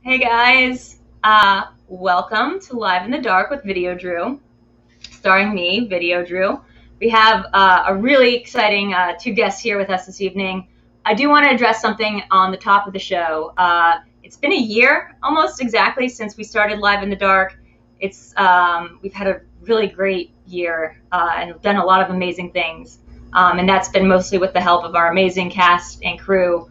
Hey guys, welcome to Live in the Dark with Videodrew, starring me, Videodrew. We have a really exciting two guests here with us this evening. I do want to address something on the top of the show. It's been a year, almost exactly, since we started Live in the Dark. We've had a really great year and done a lot of amazing things, and that's been mostly with the help of our amazing cast and crew.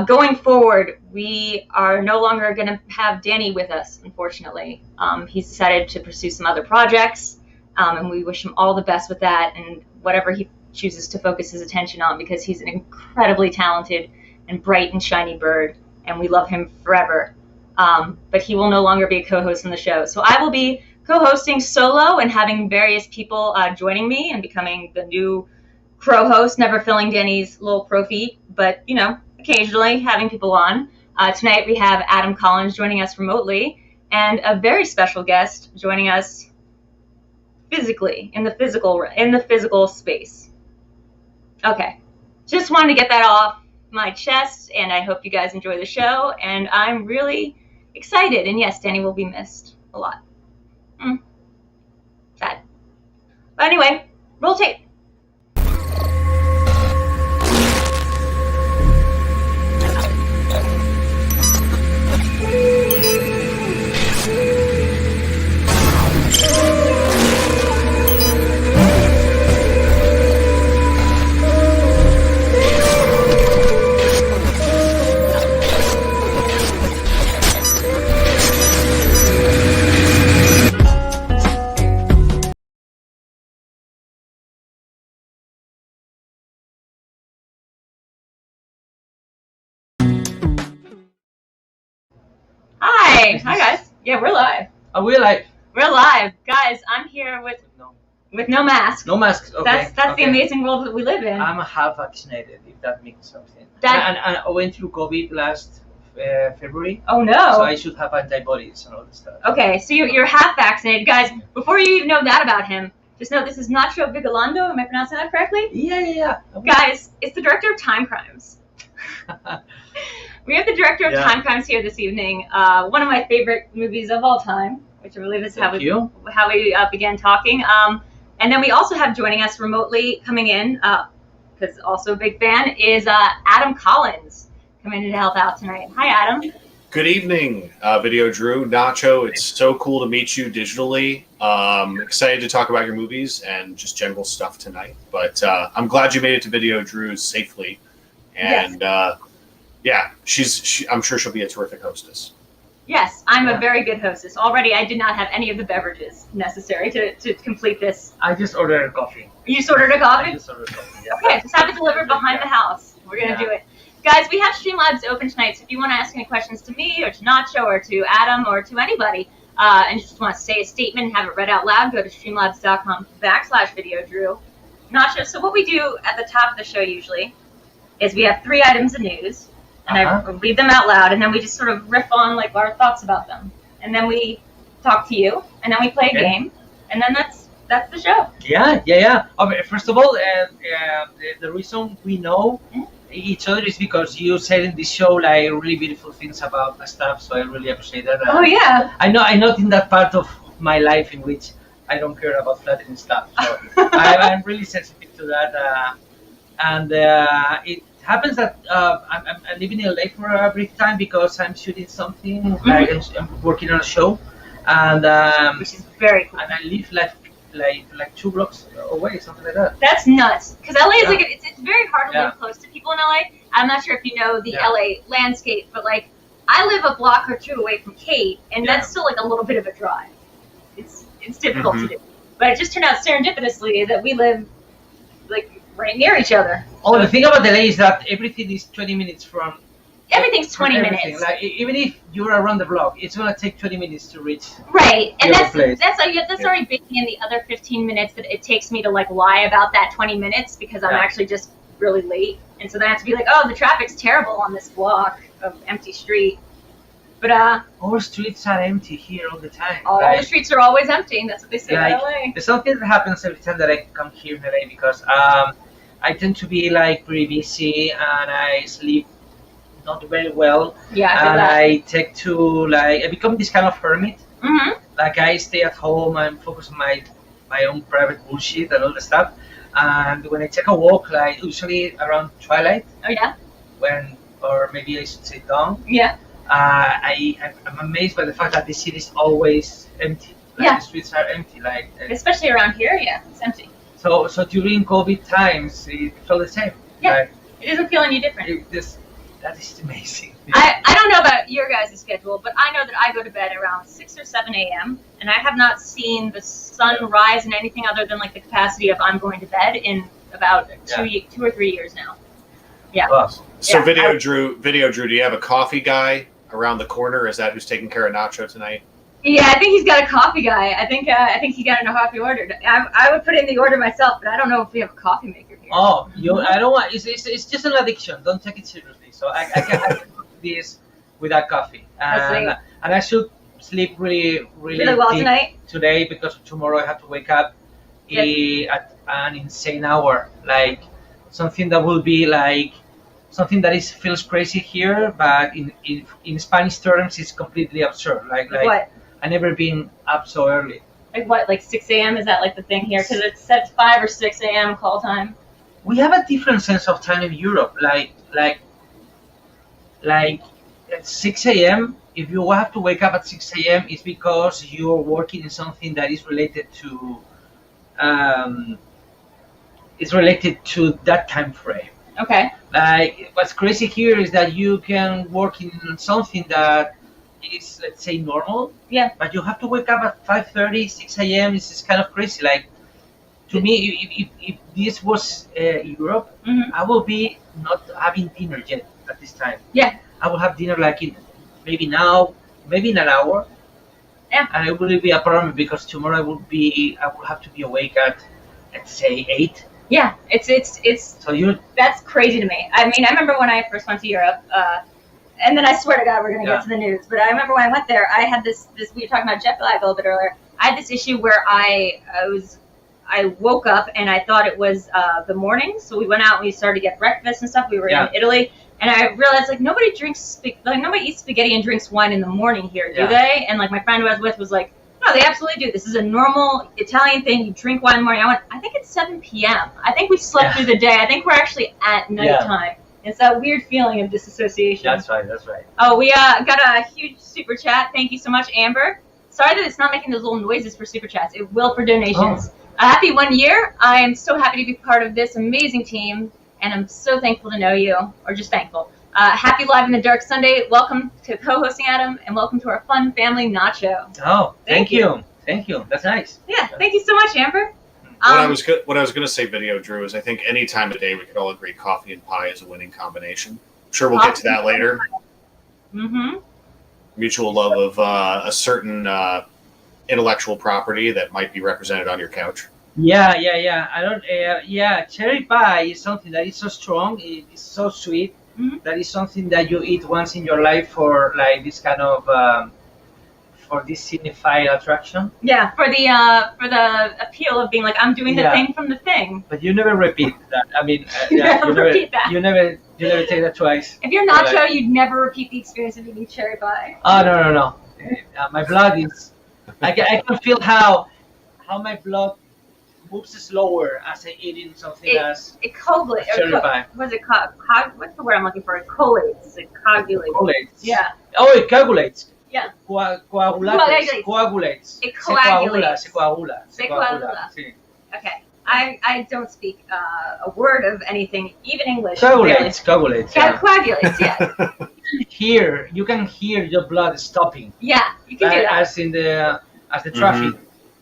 Going forward, we are no longer going to have Danny with us, unfortunately. He's decided to pursue some other projects, and we wish him all the best with that and whatever he chooses to focus his attention on, because he's an incredibly talented and bright and shiny bird, and we love him forever. But he will no longer be a co-host on the show. So I will be co-hosting solo and having various people joining me and becoming the new crow host, never filling Danny's little crow feet, but, you know, occasionally having people on. Tonight we have Adam Collins joining us remotely, and a very special guest joining us physically in the physical space. Okay, just wanted to get that off my chest, and I hope you guys enjoy the show. And I'm really excited. And yes, Danny will be missed a lot. Sad. But anyway, roll tape. Hi guys. Yeah, we're live. Are we live? We're live, guys. I'm here with no mask. No mask. Okay. That's the amazing world that we live in. I'm half vaccinated, if that means something. And I went through COVID last February. Oh no! So I should have antibodies and all this stuff. Okay, so you're half vaccinated, guys. Before you even know that about him, just know this is Nacho Vigalondo. Am I pronouncing that correctly? Yeah. Guys, it's the director of Timecrimes. We have the director of Timecrimes here this evening. One of my favorite movies of all time, which I believe is how we began talking. And then we also have joining us remotely, coming in, because also a big fan, is Adam Collins coming in to help out tonight. Hi, Adam. Good evening, Videodrew. Nacho, it's so cool to meet you digitally. Excited to talk about your movies and just general stuff tonight. But I'm glad you made it to Videodrew safely. And I'm sure she'll be a terrific hostess. Yes, I'm a very good hostess. Already, I did not have any of the beverages necessary to complete this. I just ordered a coffee. You just ordered a coffee? I just ordered a coffee, yeah. Okay, just have it delivered behind the house. We're going to do it. Guys, we have Streamlabs open tonight, so if you want to ask any questions to me or to Nacho or to Adam or to anybody, and you just want to say a statement and have it read out loud, go to streamlabs.com/Videodrew. Nacho, so what we do at the top of the show usually is we have 3 items of news, and I read them out loud, and then we just sort of riff on like our thoughts about them, and then we talk to you, and then we play a game, and then that's the show. Yeah. Okay, first of all, the reason we know each other is because you said in this show like really beautiful things about stuff, so I really appreciate that. Oh yeah. I'm not in that part of my life in which I don't care about flattering stuff, so I'm really sensitive to that, and it happens that I'm living in LA for a brief time because I'm shooting something, like I'm working on a show, and which is very cool. And I live like 2 blocks away, something like that. That's nuts, because LA is it's very hard to live close to people in LA. I'm not sure if you know the LA landscape, but like I live a block or 2 away from Kate, and that's still like a little bit of a drive. It's difficult to do, but it just turned out serendipitously that we live like right near each other. Oh, the thing about LA is that everything is 20 minutes from. Everything's 20 minutes. Like even if you're around the block, it's gonna take 20 minutes to reach. Right, and that's already baking in the other 15 minutes that it takes me to like lie about that 20 minutes because I'm actually just really late, and so then I have to be like, oh, the traffic's terrible on this block of empty street. But all streets are empty here all the time. All the streets are always empty. That's what they say in LA. There's something that happens every time that I come here in LA because I tend to be like pretty busy and I sleep not very well. Yeah, I feel And that. I take to I become this kind of hermit. Mm-hmm. Like I stay at home and focus on my own private bullshit and all the stuff. And when I take a walk, like usually around twilight, Oh yeah. or maybe I should say dawn, Yeah. I'm amazed by the fact that the city is always empty. Like Yeah. the streets are empty. Especially around here, yeah, it's empty. So during COVID times, it felt the same. Yeah. Like, It doesn't feel any different. that is amazing. I don't know about your guys' schedule, but I know that I go to bed around 6 or 7 a.m. and I have not seen the sun rise in anything other than like the capacity of I'm going to bed in about 2 or 3 years now. Yeah. Wow. So Yeah, Video Drew, do you have a coffee guy around the corner? Is that who's taking care of Nacho tonight? Yeah, I think he's got a coffee guy. I think he got a coffee ordered. I would put in the order myself, but I don't know if we have a coffee maker here. Oh, I don't want. It's just an addiction. Don't take it seriously. So I can do this without coffee, and I should sleep really well deep today because tomorrow I have to wake up at an insane hour, like something that will be like something that feels crazy here, but in Spanish terms, it's completely absurd. Like what? I never been up so early. Like what? Like 6 a.m. Is that like the thing here? Because it's set 5 or 6 a.m. call time. We have a different sense of time in Europe. Like at 6 a.m. If you have to wake up at 6 a.m., it's because you're working in something that is related to that time frame. Okay. Like what's crazy here is that you can work in something that is, let's say, normal. Yeah. But you have to wake up at 5:30, 6 a.m. It's just kind of crazy. Like to me, if this was Europe, I will be not having dinner yet at this time. Yeah. I will have dinner like maybe in an hour. Yeah. And it wouldn't be a problem because tomorrow I will have to be awake at, let's say, 8. Yeah, it's. So that's crazy to me. I mean, I remember when I first went to Europe, and then I swear to God, we're gonna get to the news. But I remember when I went there, I had this. We were talking about jet lag a little bit earlier. I had this issue where I woke up and I thought it was the morning. So we went out and we started to get breakfast and stuff. We were in Italy, and I realized like nobody eats spaghetti and drinks wine in the morning here, do they? And like my friend who I was with was like, no, they absolutely do. This is a normal Italian thing. You drink wine in the morning. I went, I think it's 7 p.m. I think we slept through the day. I think we're actually at nighttime. It's that weird feeling of disassociation. That's right. Oh, we got a huge super chat. Thank you so much, Amber. Sorry that it's not making those little noises for super chats. It will for donations. A happy 1 year. I am so happy to be part of this amazing team, and I'm so thankful to know you, or just thankful. Happy Live in the Dark Sunday. Welcome to co-hosting, Adam, and welcome to our fun family, Nacho. Oh, thank you. That's nice. Yeah, thank you so much, Amber. What I was going to say, Video Drew, is I think any time of day we could all agree coffee and pie is a winning combination. I'm sure we'll get to that later. Mm-hmm. Mutual love of a certain intellectual property that might be represented on your couch. Yeah. I don't. Cherry pie is something that is so strong. It is so sweet. Mm-hmm. That is something that you eat once in your life for like this kind of for this cinephile attraction. Yeah, for the appeal of being like I'm doing the thing from the thing. But you never repeat that. I mean, you never repeat that. You never take that twice. If you're Nacho, you'd never repeat the experience of eating cherry pie. Oh no. My blood is. I can feel how my blood moves slower as I eat something as coagulates. Cherry pie. What's it called? What's the word I'm looking for? It collates. It coagulates. Yeah. Oh, it coagulates. Yeah. Coagulates. It coagulates. Se coagula. Sí. Okay. I don't speak a word of anything, even English. Coagulates. Coagulates, yeah. You can hear your blood stopping. Yeah, you can do that. As the traffic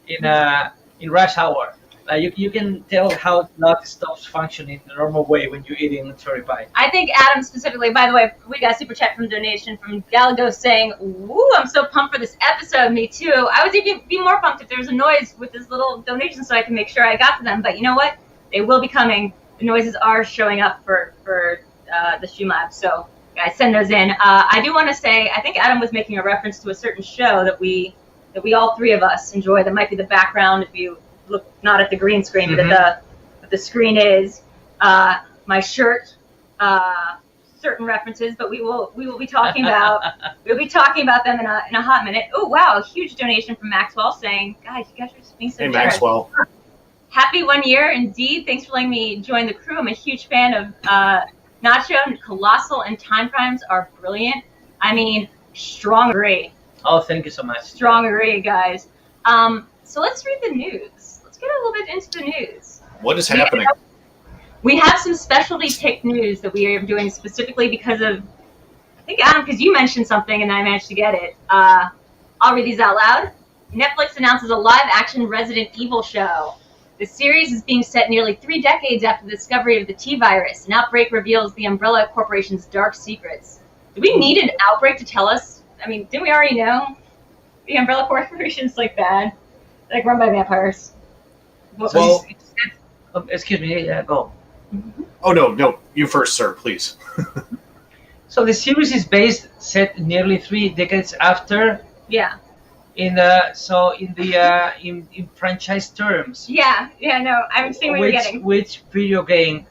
in rush hour. You can tell how blood stops functioning in the normal way when you're eating cherry pie. I think Adam specifically, by the way, we got a super chat from donation from Galago saying, woo, I'm so pumped for this episode. Me too. I would even be more pumped if there was a noise with this little donation so I can make sure I got to them. But you know what? They will be coming. The noises are showing up for the Schmoedown. So guys, send those in. I do want to say, I think Adam was making a reference to a certain show that we all three of us enjoy. That might be the background if you look not at the green screen, but at the screen is my shirt certain references, but we will be talking about them in a hot minute. Oh wow, a huge donation from Maxwell saying, guys, you guys are just being so Hey, generous. Maxwell. Happy 1 year indeed. Thanks for letting me join the crew. I'm a huge fan of Nacho and Colossal and Timecrimes are brilliant. I mean, strong agree. Oh, thank you so much. Strong agree, guys. So let's read the news. Let's get a little bit into the news. What is happening? We have some specialty pick news that we are doing specifically because of, I think, Adam, because you mentioned something and I managed to get it. I'll read these out loud. Netflix announces a live-action Resident Evil show. The series is being set nearly 3 decades after the discovery of the T-virus. An outbreak reveals the Umbrella Corporation's dark secrets. Do we need an outbreak to tell us? I mean, didn't we already know the Umbrella Corporation's like bad? Like run by vampires. Well, excuse me, go. oh no, you first, sir, please. So the series is set nearly 3 decades after. Yeah. In franchise terms. Yeah, no, I'm seeing what you're getting. Which video game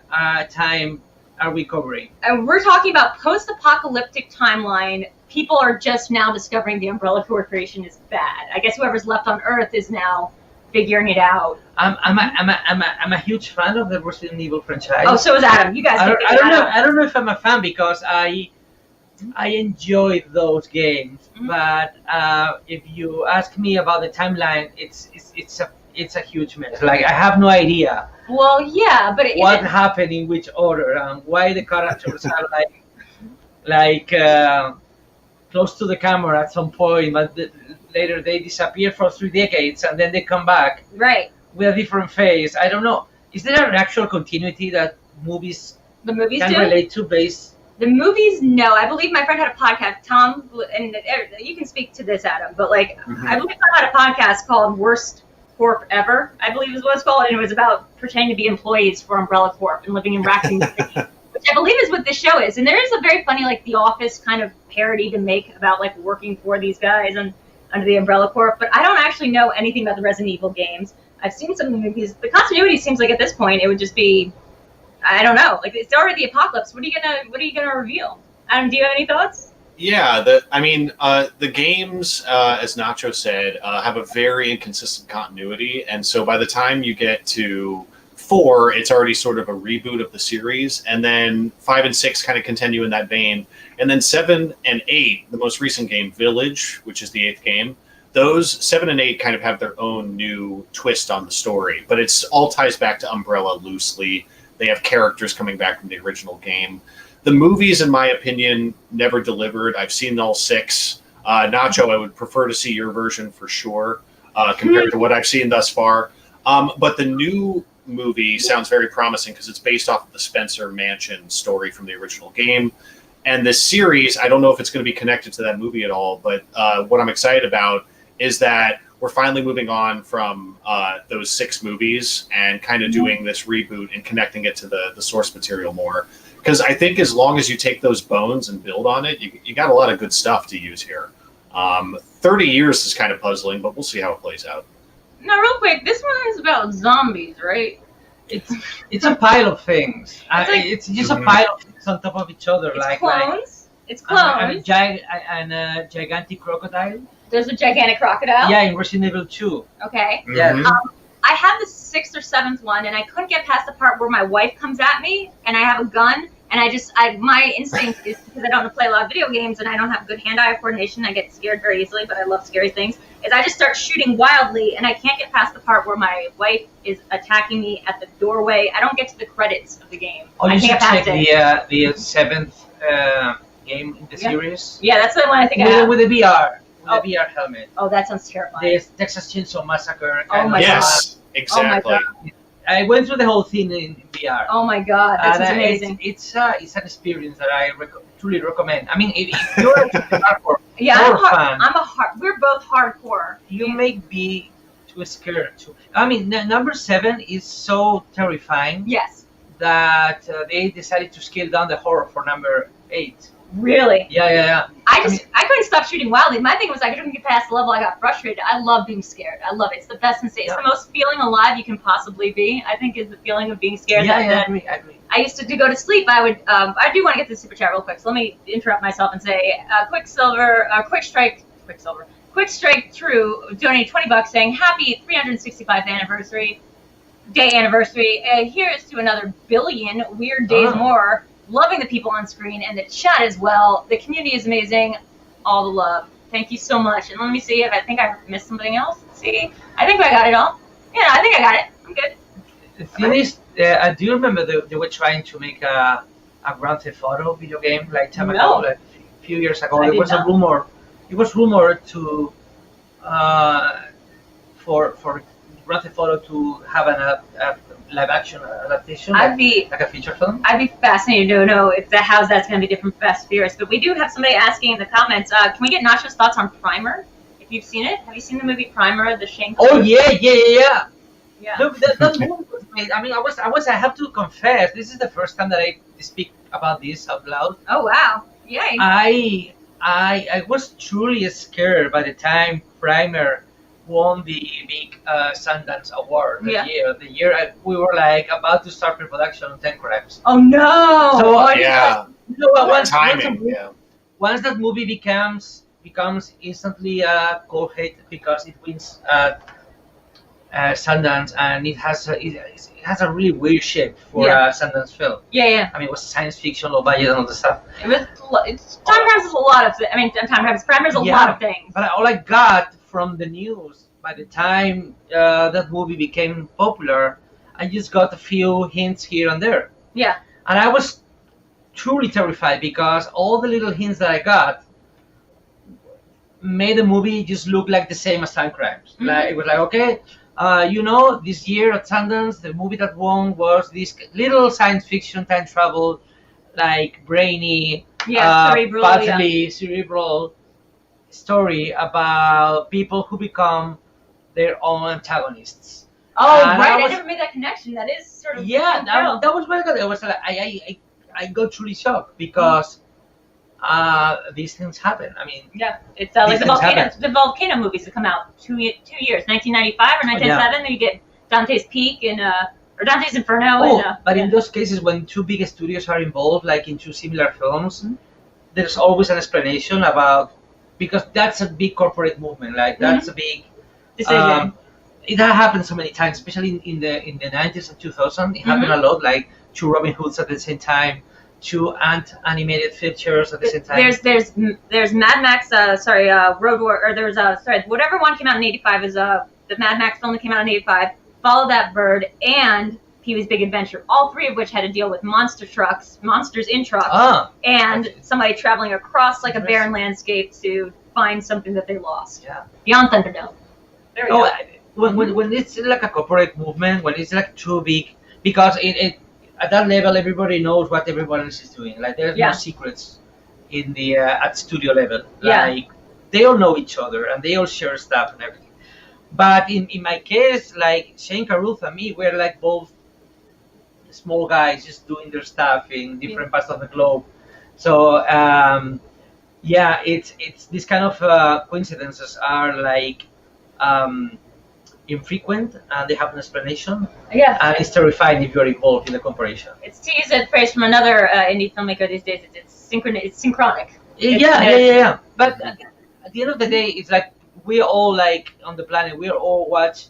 time are we covering? And we're talking about post-apocalyptic timeline. People are just now discovering the Umbrella Corporation is bad. I guess whoever's left on Earth is now figuring it out. I'm a huge fan of the Resident Evil franchise. Oh, so is Adam. You guys. I don't know if I'm a fan because I enjoy those games, but if you ask me about the timeline, it's a huge mess. Like I have no idea. Well, yeah, but what happened in which order and why the characters are like close to the camera at some point, but later they disappear for 3 decades and then they come back. Right. With a different face. I don't know. Is there an actual continuity that movies can relate to base? The movies, no. I believe my friend had a podcast, Tom, and you can speak to this, Adam, but like, I believe I had a podcast called Worst Corp Ever, I believe is what it's called, and it was about pretending to be employees for Umbrella Corp and living in Raccoon City, which I believe is what this show is. And there is a very funny, like, The Office kind of parody to make about, like, working for these guys and under the Umbrella Corp, but I don't actually know anything about the Resident Evil games. I've seen some of the movies. The continuity seems like at this point it would just be, I don't know. Like it's already the apocalypse. What are you gonna reveal? Adam, do you have any thoughts? Yeah, the games, as Nacho said, have a very inconsistent continuity, and so by the time you get to 4, it's already sort of a reboot of the series, and then 5 and 6 kind of continue in that vein, and then 7 and 8, the most recent game, Village, which is the 8th game, those 7 and 8 kind of have their own new twist on the story, but it's all ties back to Umbrella loosely. They have characters coming back from the original game. The movies, in my opinion, never delivered. I've seen all 6. Nacho, I would prefer to see your version for sure, compared to what I've seen thus far. But the new movie sounds very promising because it's based off of the Spencer Mansion story from the original game. And this series, I don't know if it's going to be connected to that movie at all, but what I'm excited about is that we're finally moving on from those 6 movies and kind of doing this reboot and connecting it to the source material more. Because I think as long as you take those bones and build on it, you got a lot of good stuff to use here. 30 years is kind of puzzling, but we'll see how it plays out. Now, real quick, this one is about zombies, right? It's a pile of things. It's just a pile of things on top of each other. It's clones. It's clones. And a gigantic crocodile. There's a gigantic crocodile? Yeah, in Resident Evil 2. Okay. Yeah. I have the 6th or 7th one, and I couldn't get past the part where my wife comes at me, and I have a gun, and my instinct is, because I don't play a lot of video games, and I don't have good hand-eye coordination, I get scared very easily, but I love scary things, is I just start shooting wildly, and I can't get past the part where my wife is attacking me at the doorway. I don't get to the credits of the game. Oh, you should check the 7th game in the series? Yeah, that's the one I think I have. With the VR. The VR helmet. Oh, that sounds terrifying. The Texas Chainsaw Massacre. Yes, exactly. Oh my God. I went through the whole thing in VR. Oh my God, that's amazing. It's an experience that I truly recommend. I mean, if you're a hardcore fan, we're both hardcore. You may be too scared to. I mean, number 7 is so terrifying. Yes. that they decided to scale down the horror for number 8. Really? Yeah. I couldn't stop shooting wildly. My thing was I couldn't get past the level. I got frustrated. I love being scared. I love it. It's the best sensation. It's the most feeling alive you can possibly be. I think is the feeling of being scared. I agree. I used to go to sleep. I would. I do want to get to the super chat real quick. So let me interrupt myself and say, quick strike through donated $20 saying happy 365th day anniversary. Here's to another billion weird days more. Loving the people on screen and the chat as well. The community is amazing. All the love. Thank you so much. And let me see if I think I missed something else. Let's see. I think I got it all. Yeah, I think I got it. I'm good. The thing is, do you remember they were trying to make a Grand Theft Auto video game like time ago, like a few years ago? There was a rumor. It was rumored to for Grand Theft Auto to have a live action adaptation, like a feature film. I'd be fascinated to know if how's that's going to be different from Fast and Furious. But we do have somebody asking in the comments, can we get Nacho's thoughts on Primer? If you've seen it, have you seen the movie Primer? The Shane? Oh yeah. Look, that movie was made. I mean, I have to confess, this is the first time that I speak about this out loud. Oh wow! Yay! I was truly scared by the time Primer won the big Sundance Award the year we were like about to start pre-production on Timecrimes. Oh no! So once that movie becomes instantly a cult hit because it wins Sundance, and it has a really weird shape for a Sundance film. Yeah. I mean, it was science fiction, low budget, and all the stuff. Timecrimes is a lot of. Primer's a lot of things. But all I got from the news by the time that movie became popular, I just got a few hints here and there. Yeah. And I was truly terrified because all the little hints that I got made the movie just look like the same as Timecrimes. Mm-hmm. Like it was like, okay, this year at Sundance, the movie that won was this little science fiction time travel, like brainy, cerebral story about people who become their own antagonists. Oh, right! I never made that connection. That is sort of that was what I got. It was like I got truly shocked because these things happen. I mean, it's like the volcano movies that come out 2 years, 1995 or 1997. Then you get Dante's Peak and or Dante's Inferno. But in those cases, when two big studios are involved, like in two similar films, there's always an explanation about. Because that's a big corporate movement, like that's a big decision. It happened so many times, especially in the 90s and 2000s. It happened a lot, like two Robin Hoods at the same time, two animated features at the same time. There's Mad Max. Road War. Or there's whatever one came out in '85 is the Mad Max film that came out in '85. Follow That Bird and Pee-wee's Big Adventure, all three of which had to deal with monsters in trucks, and somebody traveling across like a barren landscape to find something that they lost. Yeah. Beyond Thunderdome. There we go. When it's like a corporate movement, when it's like too big, because it at that level everybody knows what everyone else is doing. Like there's no secrets in the at studio level. Like they all know each other and they all share stuff and everything. But in my case, like Shane Carruth and me, we're like both small guys just doing their stuff in different parts of the globe. So it's these kind of coincidences are like infrequent and they have an explanation. And it's terrifying if you're involved in the comparison. It's to use a phrase from another indie filmmaker these days. It's synchronic. But at the end of the day, it's like we all like on the planet. We all watch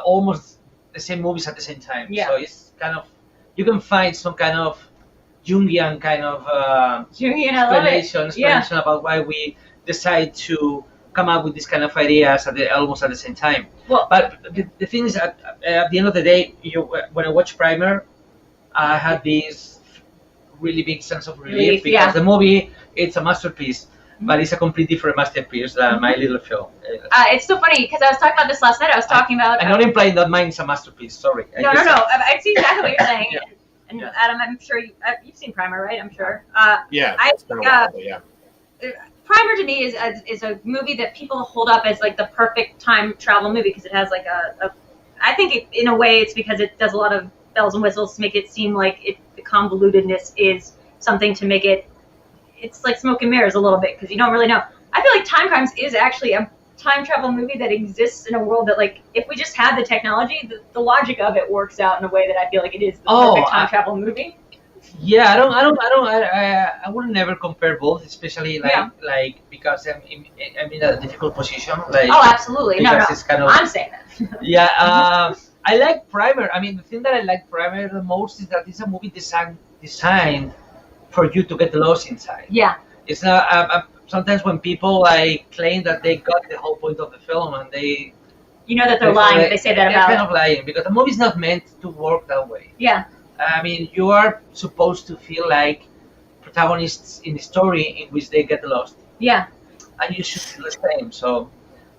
almost the same movies at the same time. So it's kind of you can find some kind of Jungian kind of explanation about why we decide to come up with this kind of ideas almost at the same time. But the thing is, at the end of the day, when I watch Primer, I had this really big sense of relief because the movie, it's a masterpiece. But it's a completely different masterpiece than my little film. It's so funny because I was talking about this last night. I was talking about. I'm not implying that mine is a masterpiece. Sorry. No. I see exactly what you're saying. And Adam, I'm sure you've seen Primer, right? I'm sure. It's been a while, but Primer to me is a movie that people hold up as like the perfect time travel movie because it has like I think in a way it's because it does a lot of bells and whistles to make it seem like the convolutedness is something to make it. It's like smoke and mirrors a little bit because you don't really know. I feel like Timecrimes is actually a time travel movie that exists in a world that, like, if we just had the technology, the logic of it works out in a way that I feel like it is the perfect time travel movie. Yeah, I wouldn't never compare both, especially like because I'm in a difficult position. Like, oh, absolutely. No, it's kind of, I'm saying that. Yeah, I like Primer. I mean, the thing that I like Primer the most is that it's a movie designed for you to get lost inside. Yeah. It's not. Sometimes when people like claim that they got the whole point of the film and they, you know that they're lying if they say that about it. They're kind of lying because the movie's not meant to work that way. Yeah. I mean, you are supposed to feel like protagonists in the story in which they get lost. Yeah. And you should feel the same. So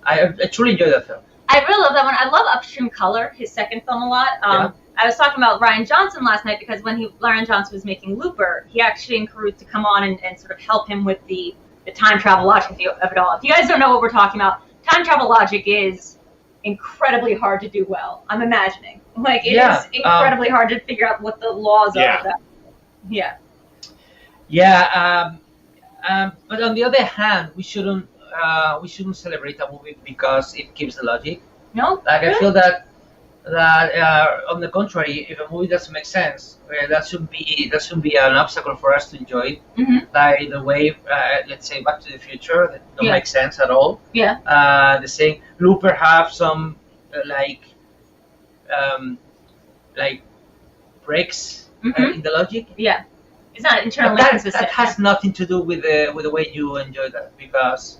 I truly enjoy that film. I really love that one. I love Upstream Color, his second film, a lot. I was talking about Rian Johnson last night because when Rian Johnson was making Looper, he actually encouraged to come on and sort of help him with the time travel logic of it all. If you guys don't know what we're talking about, time travel logic is incredibly hard to do well. I'm imagining. Like, it is incredibly hard to figure out what the laws are of that. Yeah. Yeah. But on the other hand, we shouldn't celebrate a movie because it keeps the logic. No. Like, really? I feel that on the contrary, if a movie doesn't make sense, that shouldn't be an obstacle for us to enjoy. Mm-hmm. Like the way, let's say, Back to the Future, that don't make sense at all. Yeah. The same Looper have some breaks in the logic. Yeah. It's not internal. That has nothing to do with the way you enjoy that, because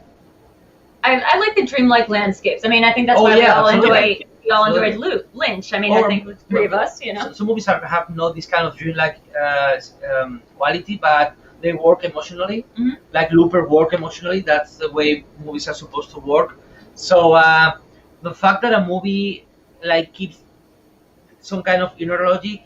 I like the dreamlike landscapes. I mean, I think that's why we all enjoyed Lynch. I mean, I think with the three of us, you know. Some movies have not this kind of dreamlike quality, but they work emotionally. Mm-hmm. Like Looper work emotionally. That's the way movies are supposed to work. So the fact that a movie like keeps some kind of inner logic,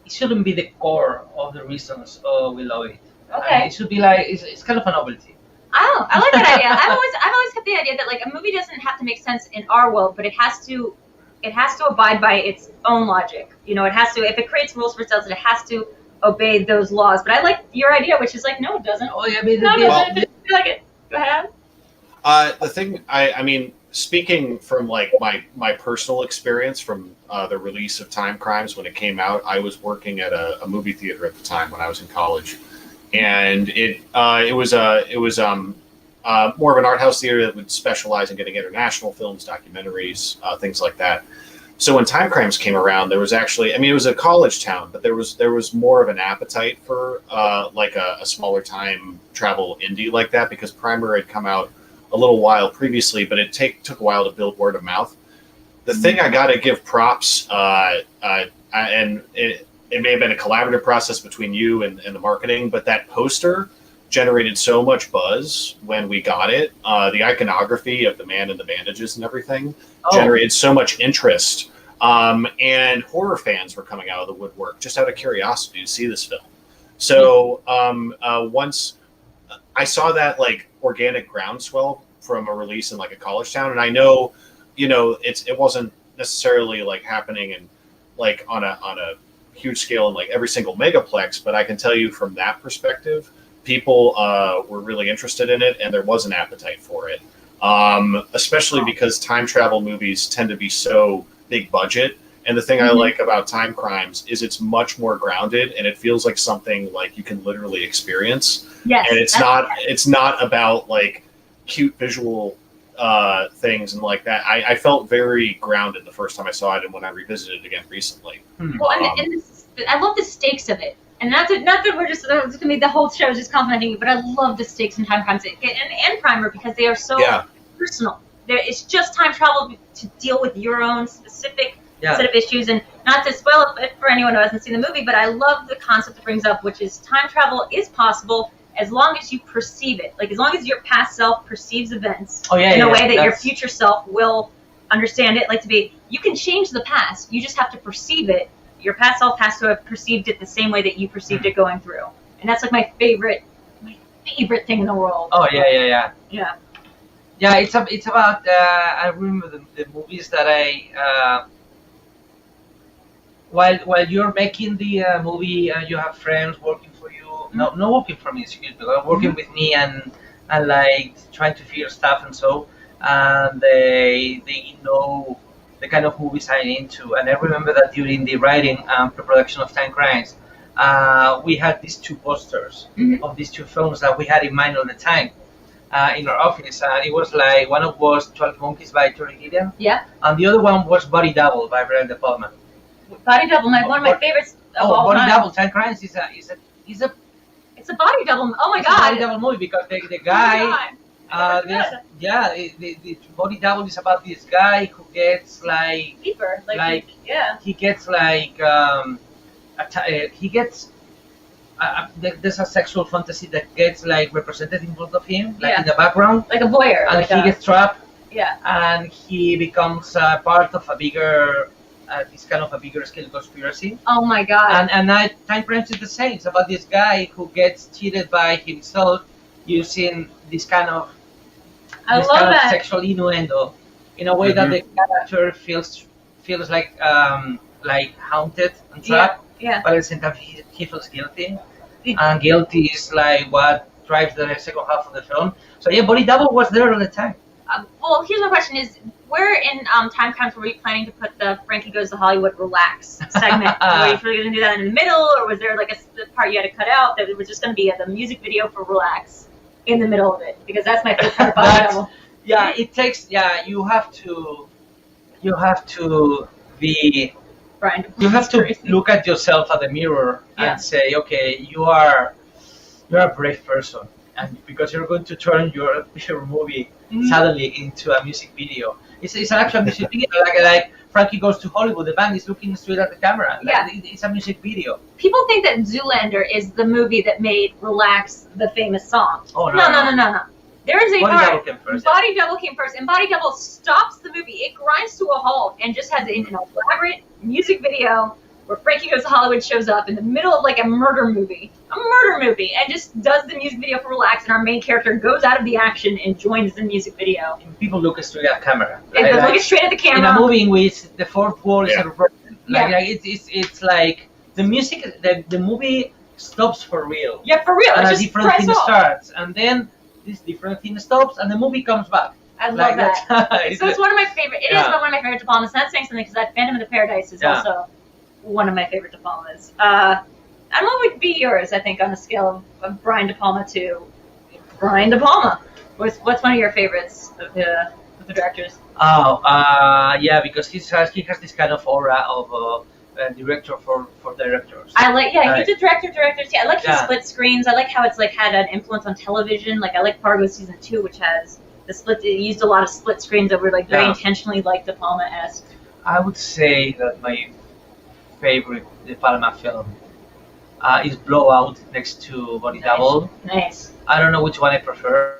it shouldn't be the core of the reasons we love it. Okay. It should be like it's kind of a novelty. Oh, I like that idea. I've always had the idea that, like, a movie doesn't have to make sense in our world, but it has to abide by its own logic. You know, it has to, if it creates rules for itself, it has to obey those laws. But I like your idea, which is like, no, it doesn't. Oh yeah, it doesn't. I like it. Go ahead. The thing, I mean, speaking from like my personal experience from the release of Timecrimes when it came out, I was working at a movie theater at the time when I was in college. And it was more of an art house theater that would specialize in getting international films, documentaries, things like that. So when Timecrimes came around, there was actually, I mean, it was a college town, but there was more of an appetite for like a smaller time travel indie like that, because Primer had come out a little while previously, but it took a while to build word of mouth. The thing I got to give props, and it may have been a collaborative process between you and the marketing, but that poster generated so much buzz when we got it. The iconography of the man in the bandages and everything generated so much interest. And horror fans were coming out of the woodwork just out of curiosity to see this film. So once I saw that like organic groundswell from a release in like a college town, and I know, you know, it wasn't necessarily like happening in like on a huge scale in like every single megaplex, but I can tell you from that perspective, people were really interested in it, and there was an appetite for it. Especially because time travel movies tend to be so big budget. And the thing I like about Timecrimes is it's much more grounded, and it feels like something like you can literally experience. Yes, and it's not about like cute visual things and like that. I felt very grounded the first time I saw it, and when I revisited it again recently. Well, I love the stakes of it. And not that we're just going to be the whole show is just complimenting you, but I love the stakes in Timecrimes and Primer because they are so personal. It's just time travel to deal with your own specific set of issues, and not to spoil it for anyone who hasn't seen the movie, but I love the concept it brings up, which is time travel is possible as long as you perceive it. Like, as long as your past self perceives events in a way that your future self will understand it. Like, you can change the past. You just have to perceive it. Your past self has to have perceived it the same way that you perceived it going through. And that's like my favorite thing in the world. Oh, yeah. Yeah. Yeah, it's about, I remember the movies that I while you're making the movie, you have friends working for you. No, not working for me, excuse me, but working with me and like trying to figure stuff and so. And they know the kind of movies I'm into. And I remember that during the writing and pre-production of Timecrimes, we had these two posters of these two films that we had in mind all the time. In our office, and it was like one of was 12 Monkeys by Terry Gilliam, and the other one was Body Double by Brian De Palma. Body Double, one of my favorites of all Body time. Double, Timecrimes is a It's a body double. Oh my it's god! a body double movie because the guy, the Body Double is about this guy who gets like deeper, he gets like he gets. There's a sexual fantasy that gets like represented in both of him, like in the background, like a voyeur, and he gets trapped. Yeah. And he becomes part of a bigger, this kind of a bigger scale conspiracy. Oh my god. And Timecrimes is the same. It's about this guy who gets cheated by himself using this kind of sexual innuendo in a way that the character feels like haunted and trapped. Yeah. But at the same time, he feels guilty. And guilty is like what drives the second half of the film. So yeah, Body Double was there all the time. Well, here's my question: is where in Timecrimes were you planning to put the Frankie Goes to Hollywood relax segment? Were you going to do that in the middle, or was there like a part you had to cut out that it was just going to be the music video for Relax in the middle of it? Because that's my favorite part of Body Double. Yeah, it takes. Yeah, you have to be. You have to look at yourself at the mirror and say, okay, you're a brave person, and because you're going to turn your movie suddenly into a music video. It's an actual music video, like Frankie Goes to Hollywood. The band is looking straight at the camera. It's a music video. People think that Zoolander is the movie that made Relax the famous song. Oh no. There is a part. Body Double came first, and Body Double stops the movie. It grinds to a halt and just has an elaborate music video where Frankie Goes to Hollywood shows up in the middle of like a murder movie, and just does the music video for Relax, and our main character goes out of the action and joins the music video. And people look straight at the camera. Right? Looking straight at the camera. In a movie in which the fourth wall is broken. It's like the music, the movie stops for real. Yeah, for real. And a different thing starts, and then this different thing stops, and the movie comes back. I love that. So it's one of my favorite. It is one of my favorite De Palmas. That's saying something because that Phantom of the Paradise is also one of my favorite De Palmas. And what would be yours? I think on a scale of Brian De Palma to Brian De Palma. What's one of your favorites of the directors? Because he has this kind of aura of director for directors. I like, he's a directors. Yeah, I like his split screens. I like how it's like had an influence on television. Like I like Fargo season 2, which has the split. It used a lot of split screens that were like very intentionally like De Palma-esque. I would say that my favorite De Palma film is Blowout next to Body Double. Nice. I don't know which one I prefer.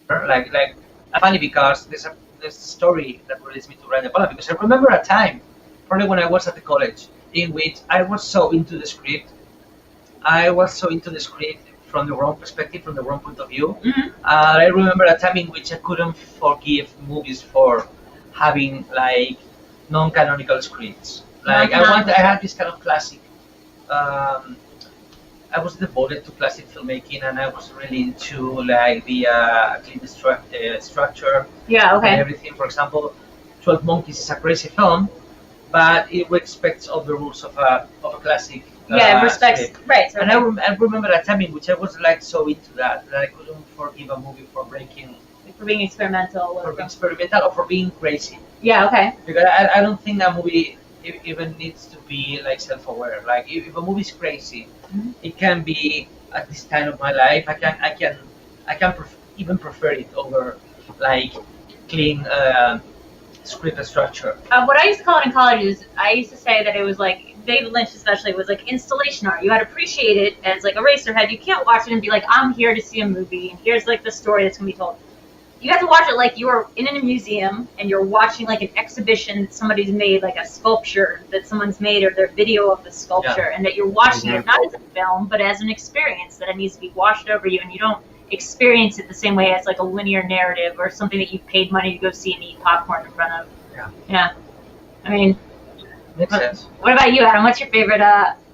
Like funny because there's a story that relates me to Brian De Palma, because I remember a time, probably when I was at the college, in which I was so into the script. I was so into the script from the wrong perspective, from the wrong point of view. I remember a time in which I couldn't forgive movies for having like non-canonical scripts. Like I had this kind of classic. I was devoted to classic filmmaking, and I was really into like the clean structure. And everything. For example, 12 Monkeys is a crazy film, but it respects all the rules of a classic. It respects script. And I remember a time in which I was like so into that I couldn't forgive a movie for breaking. For being experimental. For being experimental or for being crazy. Because I don't think that movie even needs to be like self-aware. Like if a movie is crazy, it can be at this time of my life. I can even prefer it over like clean script and structure. What I used to call it in college is I used to say that it was like David Lynch especially was like installation art. You had to appreciate it as like Eraserhead. You can't watch it and be like, I'm here to see a movie and here's like the story that's gonna be told. You have to watch it like you are in a museum and you're watching like an exhibition that somebody's made, like a sculpture that someone's made, or their video of the sculpture, and that you're watching it not as a film but as an experience that it needs to be washed over you, and you don't experience it the same way as like a linear narrative or something that you paid money to go see and eat popcorn in front of. I mean, Makes sense. What about you, Adam? What's your favorite?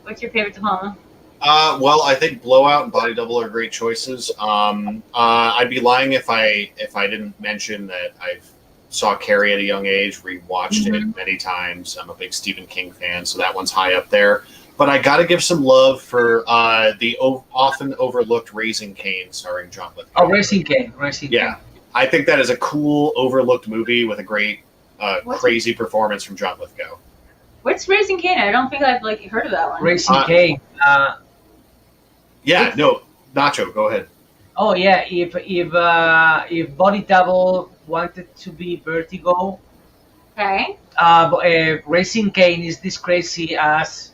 What's your favorite De Palma? Well, I think Blowout and Body Double are great choices. I'd be lying if I didn't mention that I saw Carrie at a young age, rewatched it many times. I'm a big Stephen King fan, so that one's high up there. But I got to give some love for the often overlooked Raising Cain, starring John Lithgow. Oh, Raising Cain. Yeah, I think that is a cool, overlooked movie with a great, crazy performance from John Lithgow. What's Raising Cain? I don't think I've heard of that one. Raising Cain. Yeah, no, Nacho, go ahead. Oh yeah, if Body Double wanted to be Vertigo, Okay. Raising Cain is this crazy ass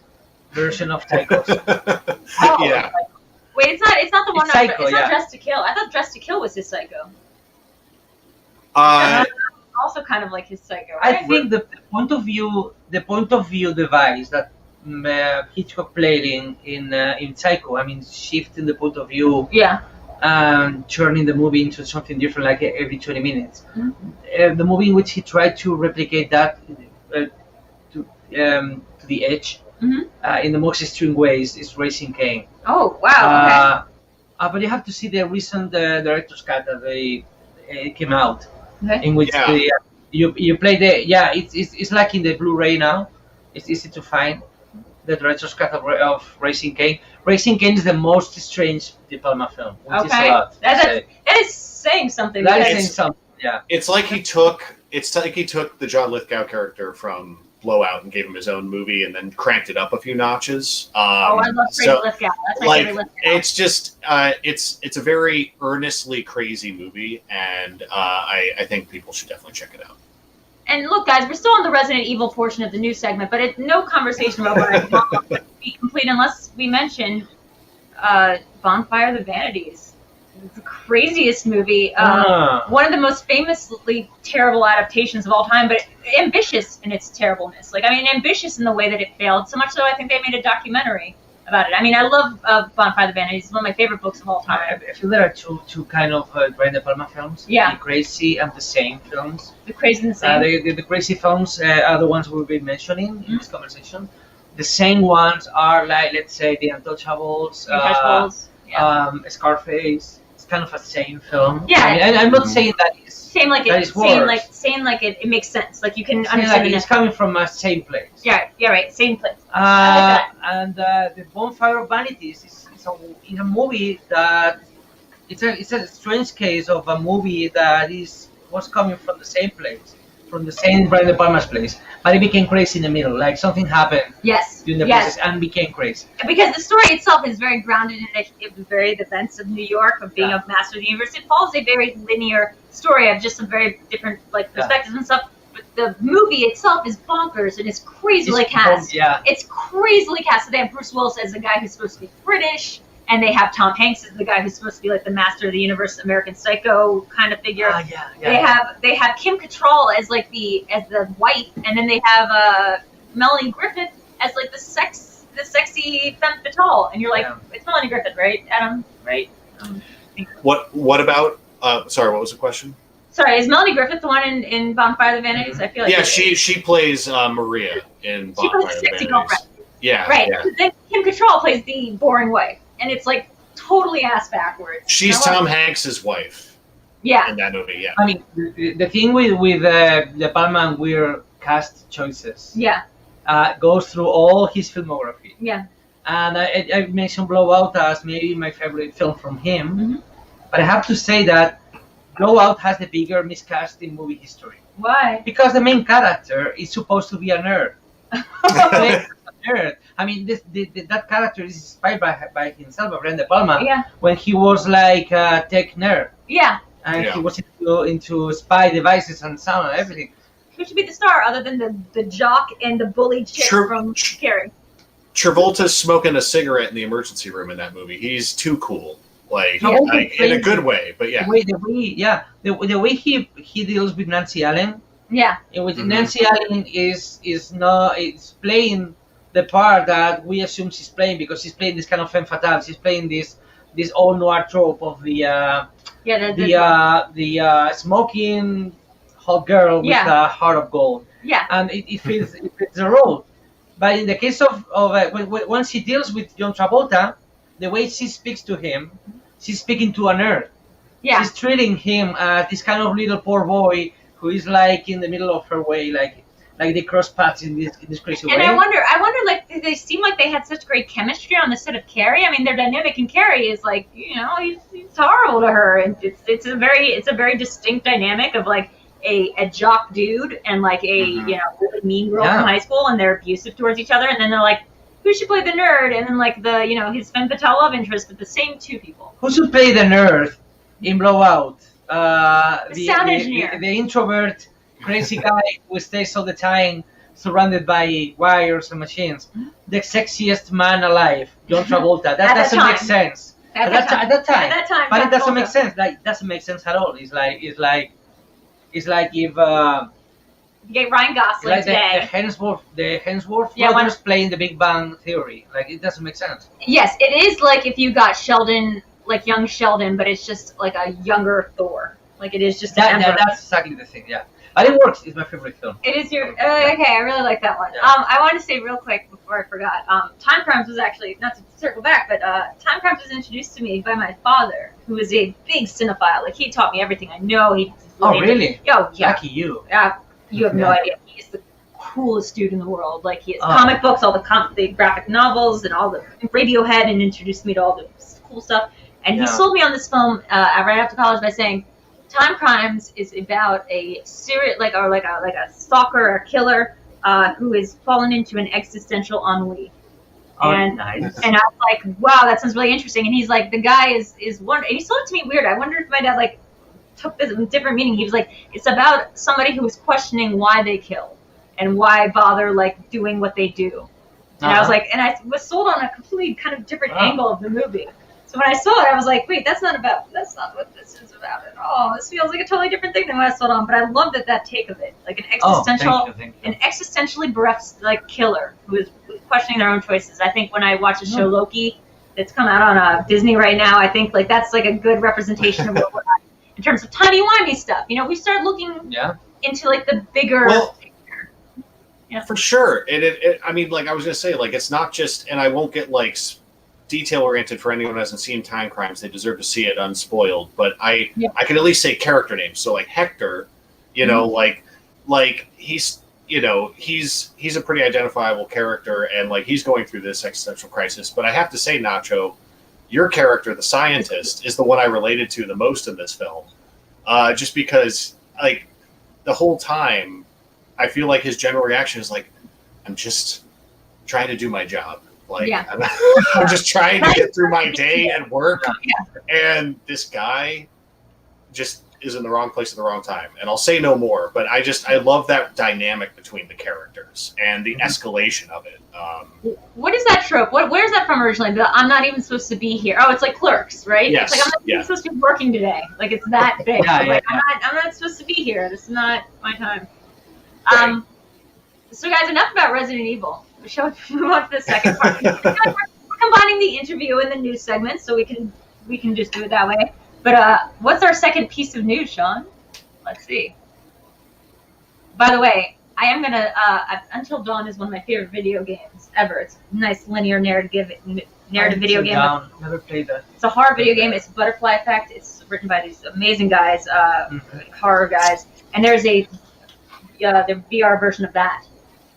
version of Psycho. Oh, Yeah. Wait, it's not the one. It's Psycho, it's not yeah. Dressed to Kill. I thought Dressed to Kill was his Psycho. Also, kind of like his Psycho. I Right? think the point of view device that Hitchcock played in Psycho. I mean, shifting the point of view Yeah. and turning the movie into something different, like every 20 minutes. Mm-hmm. The movie in which he tried to replicate that to the edge in the most extreme ways is Raising Cain. Oh wow. But you have to see the recent director's cut that they came out, Okay. in which you play it's like in the Blu-ray now. It's easy to find the director's cut of Raising Cain. Raising Cain is the most strange De Palma film, which is a lot. That is saying something. That is because- saying something. Yeah. It's like he took the John Lithgow character from Blowout and gave him his own movie and then cranked it up a few notches. I love Lithgow. That's my favorite Lithgow. It's just it's a very earnestly crazy movie, and I think people should definitely check it out. And look, guys, we're still on the Resident Evil portion of the news segment, but no conversation about Brian De Palma would be complete unless we mention Bonfire of the Vanities. It's the craziest movie. One of the most famously terrible adaptations of all time, but ambitious in its terribleness. Ambitious in the way that it failed. So much so, I think they made a documentary about it. I mean, I love Bonfire of the Vanities. It's one of my favorite books of all time. I feel there are two kind of Brian De Palma films. Yeah. The crazy and the sane films. The Crazy and the Sane. The crazy films are the ones we've been mentioning in this conversation. The sane ones are like, let's say, The Untouchables, Scarface. It's kind of a sane film. Yeah. I mean, I'm not saying that it's Same like that it. is worse. Same like it makes sense. Like you can Saying understand like it. it's coming from a same place. Yeah, right. Same place. I like that. And the Bonfire of Vanities is a movie that it's a strange case of a movie that was coming from the same place, from the same Brian De Palma's place, but it became crazy in the middle. Like something happened Yes. during the process and became crazy. Because the story itself is very grounded in the very events of New York, of being a master of the universe. It follows a very linear story of just some very different perspectives and stuff. But the movie itself is bonkers and it's crazily cast. Yeah. It's crazily cast. So they have Bruce Willis as the guy who's supposed to be British, and they have Tom Hanks as the guy who's supposed to be like the master of the universe, American Psycho kind of figure. They have Kim Cattrall as the wife, and then they have Melanie Griffith as like the sexy femme fatale, and you're like, it's Melanie Griffith, right, Adam? Right? What about? Sorry, what was the question? Sorry, is Melanie Griffith the one in Bonfire of the Vanities? I feel like she plays Maria in she Bonfire plays of the the sexy Vanities. girlfriend. Yeah, right. yeah. Then Kim Cattrall plays the boring wife, and it's like totally ass backwards. She's Tom Hanks' wife. Yeah. In that movie, yeah. I mean, the thing with De Palma and weird cast choices. Yeah. Goes through all his filmography. Yeah. And I mentioned Blowout as maybe my favorite film from him, but I have to say that Blowout has the bigger miscast in movie history. Why? Because the main character is supposed to be a nerd. Nerd. I mean, that character is inspired by himself, by Brian De Palma, when he was like a tech nerd. Yeah. And he was into spy devices and sound and everything. Who should be the star other than the jock and the bully chick from Carrie? Travolta's smoking a cigarette in the emergency room in that movie. He's too cool, in a good way. But yeah, the way he deals with Nancy Allen. Yeah, in which Nancy Allen is playing the part that we assume she's playing because she's playing this kind of femme fatale. She's playing this old noir trope of the smoking hot girl with a heart of gold. Yeah, and it fits the role. But in the case of when she deals with John Travolta, the way she speaks to him, she's speaking to a nerd. Yeah. She's treating him as this kind of little poor boy who is like in the middle of her way, like they cross paths in this crazy way. And I wonder, like, they seem like they had such great chemistry on the set of Carrie. I mean, their dynamic in Carrie is like, you know, he's horrible to her, and it's a very distinct dynamic of like a jock dude and like a you know, really mean girl from high school, and they're abusive towards each other, and then they're like, who should play the nerd? And then like the, you know, his femme fatale love interest, but the same two people. Who should play the nerd in Blowout? The sound engineer, the introvert, crazy guy who stays all the time surrounded by wires and machines. The sexiest man alive, John Travolta. That doesn't make sense. At that time, but it doesn't make sense. Like, it doesn't make sense at all. It's like if you get Ryan Gosling like today. The Hemsworth brothers playing the Big Bang Theory. Like, it doesn't make sense. Yes, it is like if you got Sheldon, like young Sheldon, but it's just like a younger Thor. Like, it is just that's exactly the thing. Yeah, but it works. It's my favorite film. It is your okay. I really like that one. Yeah. I want to say real quick before I forgot. Timecrimes was actually, not to circle back, but Timecrimes was introduced to me by my father, who is a big cinephile. Like, he taught me everything I know. Really? Oh, yeah. Lucky you. You have no idea. He is the coolest dude in the world. Like, he has comic books, all the graphic novels, and all the Radiohead, and introduced me to all the cool stuff. And he sold me on this film right after college by saying, Timecrimes is about a serial, like a stalker or a killer who has fallen into an existential ennui. Nice. And I was like, wow, that sounds really interesting. And he's like, the guy is one. And he sold it to me weird. I wonder if my dad like took this different meaning. He was like, it's about somebody who is questioning why they kill and why bother like doing what they do. And I was like, and I was sold on a completely kind of different angle of the movie. So when I saw it, I was like, wait, that's not what this is about at all. This feels like a totally different thing than what I saw it on. But I loved that take of it, like an existential, thank you. an existentially bereft like killer who is questioning their own choices. I think when I watch the show Loki, that's come out on Disney right now, I think like that's like a good representation of what we're at in terms of timey-wimey stuff. You know, we start looking into like the bigger picture. Yeah. For sure. I mean, like I was gonna say, like it's not just, and I won't get like detail oriented for anyone who hasn't seen Timecrimes. They deserve to see it unspoiled. But I can at least say character names. So like Hector, you know, like he's, you know, he's a pretty identifiable character, and like he's going through this existential crisis. But I have to say, Nacho, your character, the scientist, is the one I related to the most in this film. Just because like the whole time I feel like his general reaction is like, I'm just trying to do my job. Like, I'm just trying to get through my day at work, and this guy just is in the wrong place at the wrong time. And I'll say no more, but I love that dynamic between the characters and the escalation of it. What is that trope? Where's that from originally? I'm not even supposed to be here. Oh, it's like Clerks, right? Yes. It's like, I'm not even supposed to be working today. Like, it's that big. I'm not supposed to be here. This is not my time. Right. So guys, enough about Resident Evil. Shall we move on to the second part? We're combining the interview and the news segments, so we can just do it that way. But what's our second piece of news, Sean? Let's see. By the way, I am gonna. Until Dawn is one of my favorite video games ever. It's a nice linear narrative video game. Never played that. It's a horror video game. It's Butterfly Effect. It's written by these amazing guys, horror guys, and there's the VR version of that.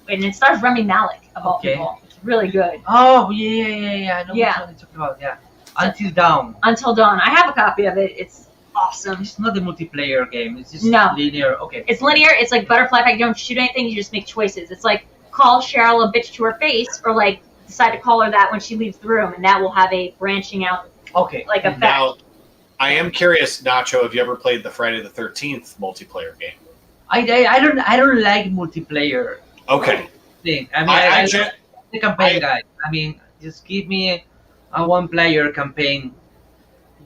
And it stars Rami Malek, of all people. It's really good. Oh, yeah. I know what you're talking about, Until Dawn. Until Dawn. I have a copy of it. It's awesome. It's not a multiplayer game. It's just linear. Okay. It's linear. It's like Butterfly Effect. You don't shoot anything. You just make choices. It's like call Cheryl a bitch to her face, or like decide to call her that when she leaves the room, and that will have a branching out like effect. Now, I am curious, Nacho, have you ever played the Friday the 13th multiplayer game? I don't like multiplayer. Okay. Thing. I mean, I the campaign guy. I mean, just give me a one-player campaign.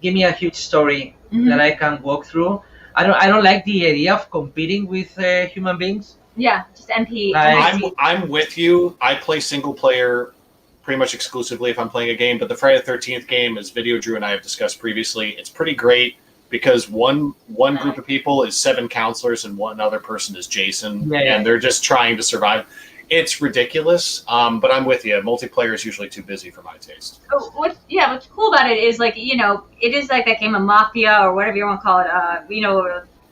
Give me a huge story that I can walk through. I don't like the idea of competing with human beings. Yeah, just MP. I'm with you. I play single player pretty much exclusively if I'm playing a game. But the Friday the 13th game, as Videodrew and I have discussed previously, it's pretty great. Because one group of people is 7 counselors and one other person is Jason, and they're just trying to survive. It's ridiculous, but I'm with you. Multiplayer is usually too busy for my taste. What's cool about it is, like, it is like that game of Mafia or whatever you want to call it.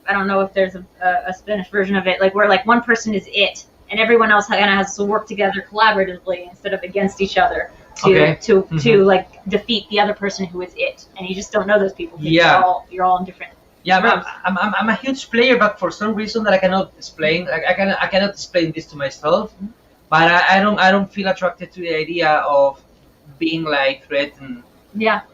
I don't know if there's a Spanish version of it, like where like one person is it, and everyone else kind of has to work together collaboratively instead of against each other to like defeat the other person who is it, and you just don't know those people. Yeah, you're all in different. Yeah, I'm a huge player, but for some reason that I cannot explain, like I cannot explain this to myself. But I don't feel attracted to the idea of being like threatened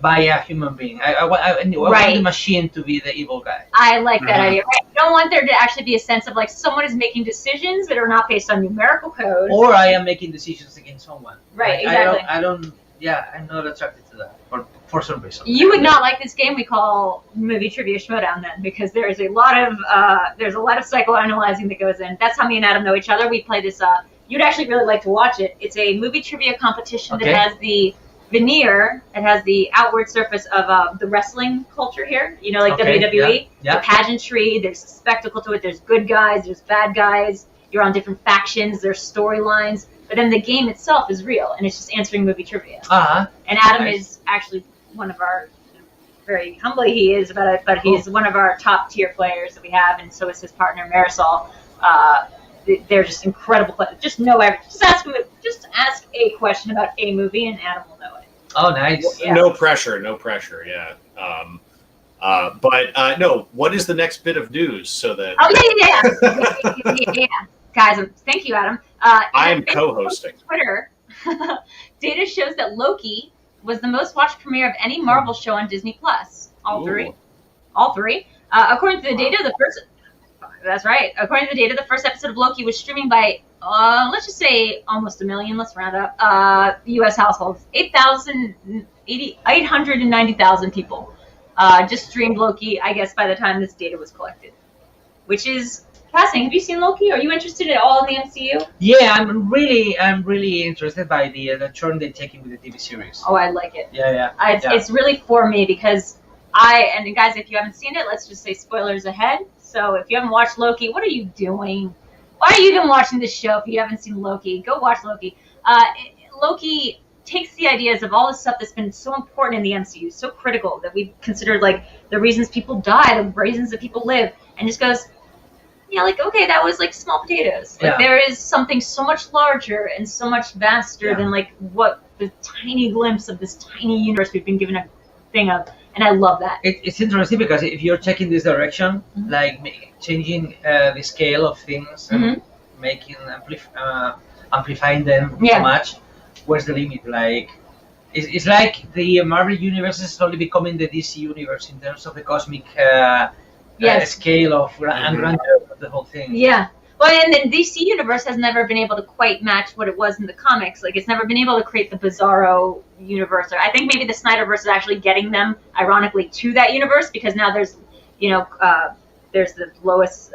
by a human being. I want the machine to be the evil guy. I like that idea. Right? You don't want there to actually be a sense of like someone is making decisions that are not based on numerical code. Or I am making decisions against someone. Right, exactly. I'm not attracted to that for some reason. You would not like this game we call Movie Trivia Schmoedown then, because there's a lot of psychoanalyzing that goes in. That's how me and Adam know each other. We play this. You'd actually really like to watch it. It's a movie trivia competition that has the veneer. It has the outward surface of the wrestling culture here. Like WWE. The pageantry. There's spectacle to it. There's good guys. There's bad guys. You're on different factions. There's storylines. But then the game itself is real, and it's just answering movie trivia. And Adam is actually one of our, very humbly he is, but he's one of our top tier players that we have, and so is his partner Marisol. They're just incredible players. Just ask a question about a movie, and Adam will know it. Oh, nice. Yeah. No pressure. Yeah. But no. What is the next bit of news so that? Oh yeah. Guys, thank you, Adam. I'm co-hosting. Twitter data shows that Loki was the most watched premiere of any Marvel show on Disney Plus. All three. According to the data, that's right. According to the data, the first episode of Loki was streaming by, let's just say almost 1 million. Let's round up. U.S. households, 890,000 people just streamed Loki. I guess by the time this data was collected, which is fascinating. Have you seen Loki? Are you interested at all in the MCU? Yeah, I'm really interested by the turn they're taking with the TV series. Oh, I like it. Yeah. It's really for me because and guys, if you haven't seen it, let's just say spoilers ahead. So if you haven't watched Loki, what are you doing? Why are you even watching this show if you haven't seen Loki? Go watch Loki. Loki takes the ideas of all the stuff that's been so important in the MCU, so critical that we've considered like the reasons people die, the reasons that people live, and just goes, okay, that was like small potatoes. Like there is something so much larger and so much vaster than like what the tiny glimpse of this tiny universe we've been given a thing of. And I love that. It's interesting because if you're taking this direction, like changing the scale of things and making amplifying them so much, where's the limit? Like, it's like the Marvel universe is slowly becoming the DC universe in terms of the cosmic scale of and grandeur of the whole thing. Yeah. Well, and the DC universe has never been able to quite match what it was in the comics. Like, it's never been able to create the Bizarro universe. Or I think maybe the Snyderverse is actually getting them, ironically, to that universe because now there's, there's the Lois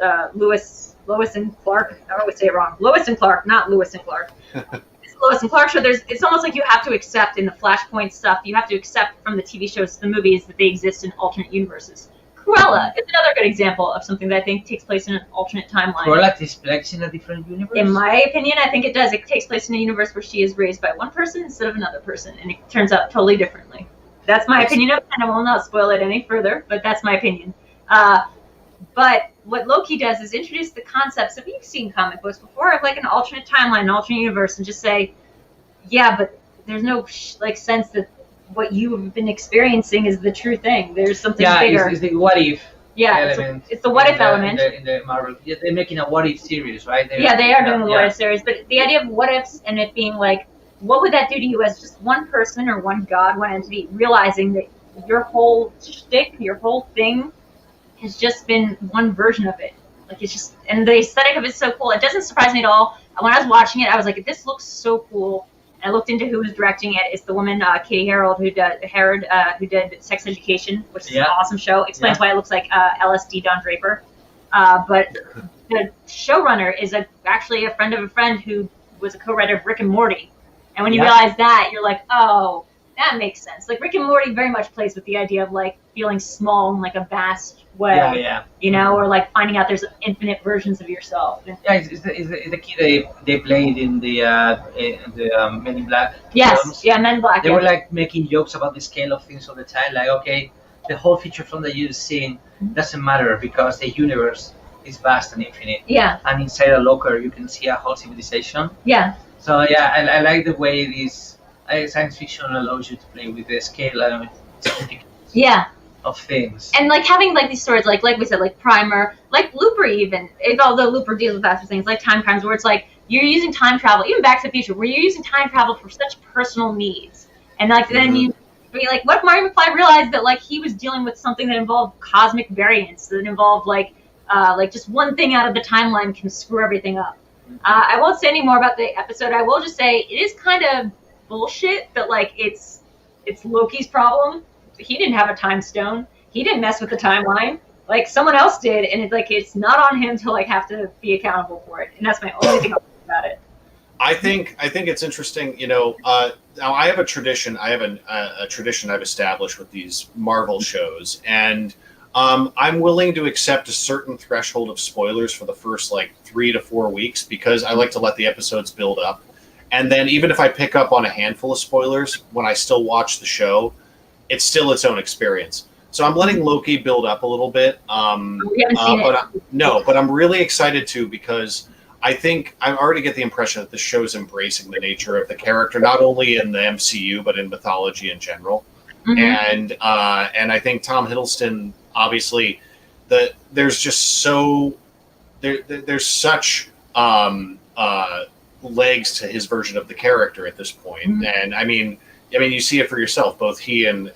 and Clark. I always say it wrong. Lois and Clark, not Lewis and Clark. It's Lois and Clark. So it's almost like you have to accept in the Flashpoint stuff. You have to accept from the TV shows, the movies, that they exist in alternate universes. Cruella is another good example of something that I think takes place in an alternate timeline. Cruella takes place in a different universe? In my opinion, I think it does. It takes place in a universe where she is raised by one person instead of another person, and it turns out totally differently. That's my opinion of it, and I will not spoil it any further, but that's my opinion. But what Loki does is introduce the concepts that we've seen comic books before of like an alternate timeline, an alternate universe, and just say, but there's no sense that what you've been experiencing is the true thing. There's something bigger. It's the what if element. It's the what if element. In the Marvel. They're making a what if series, right? They are doing the what if series. But the idea of what ifs and it being like, what would that do to you as just one person or one god, one entity, realizing that your whole shtick, your whole thing has just been one version of it. Like it's just, and the aesthetic of it's so cool. It doesn't surprise me at all. When I was watching it, I was like, this looks so cool. I looked into who was directing it. It's the woman, Katie Harold, who did Sex Education, which is an awesome show. Explains why it looks like LSD Don Draper. But the showrunner is actually a friend of a friend who was a co-writer of Rick and Morty. And when you realize that, you're like, oh, That makes sense. Like Rick and Morty very much plays with the idea of like feeling small in like a vast way. Yeah. You know, or like finding out there's infinite versions of yourself. Yeah, it's the key they played in the Men in Black Yes, films. yeah, Men in Black. They yeah. were like making jokes about the scale of things all the time. Like, okay, the whole feature film that you've seen doesn't matter because the universe is vast and infinite. Yeah. And inside a locker, you can see a whole civilization. Yeah. So yeah, I like the way this science fiction allows you to play with the scale and significance of things. And like having like these stories, like we said, like Primer, like Looper even, although Looper deals with faster things, like Timecrimes, where it's like you're using time travel, even Back to the Future, where you're using time travel for such personal needs. And like then you be like, what if Marty McFly realized that like he was dealing with something that involved cosmic variance, that involved like just one thing out of the timeline can screw everything up. I won't say any more about the episode. I will just say it is kind of bullshit that like it's Loki's problem. He didn't have a time stone. He didn't mess with the timeline. Like someone else did, and it's not on him to like have to be accountable for it. And that's my only thing I'll say about it. I think it's interesting. You know, now I have a tradition. I have a tradition I've established with these Marvel shows, and I'm willing to accept a certain threshold of spoilers for the first like 3 to 4 weeks because I like to let the episodes build up. And then even if I pick up on a handful of spoilers when I still watch the show, it's still its own experience. So I'm letting Loki build up a little bit. We haven't seen it. But I'm really excited too because I think I already get the impression that the show's embracing the nature of the character, not only in the MCU but in mythology in general. And I think Tom Hiddleston, obviously, there's just so there's such legs to his version of the character at this point. And I mean, you see it for yourself. Both he and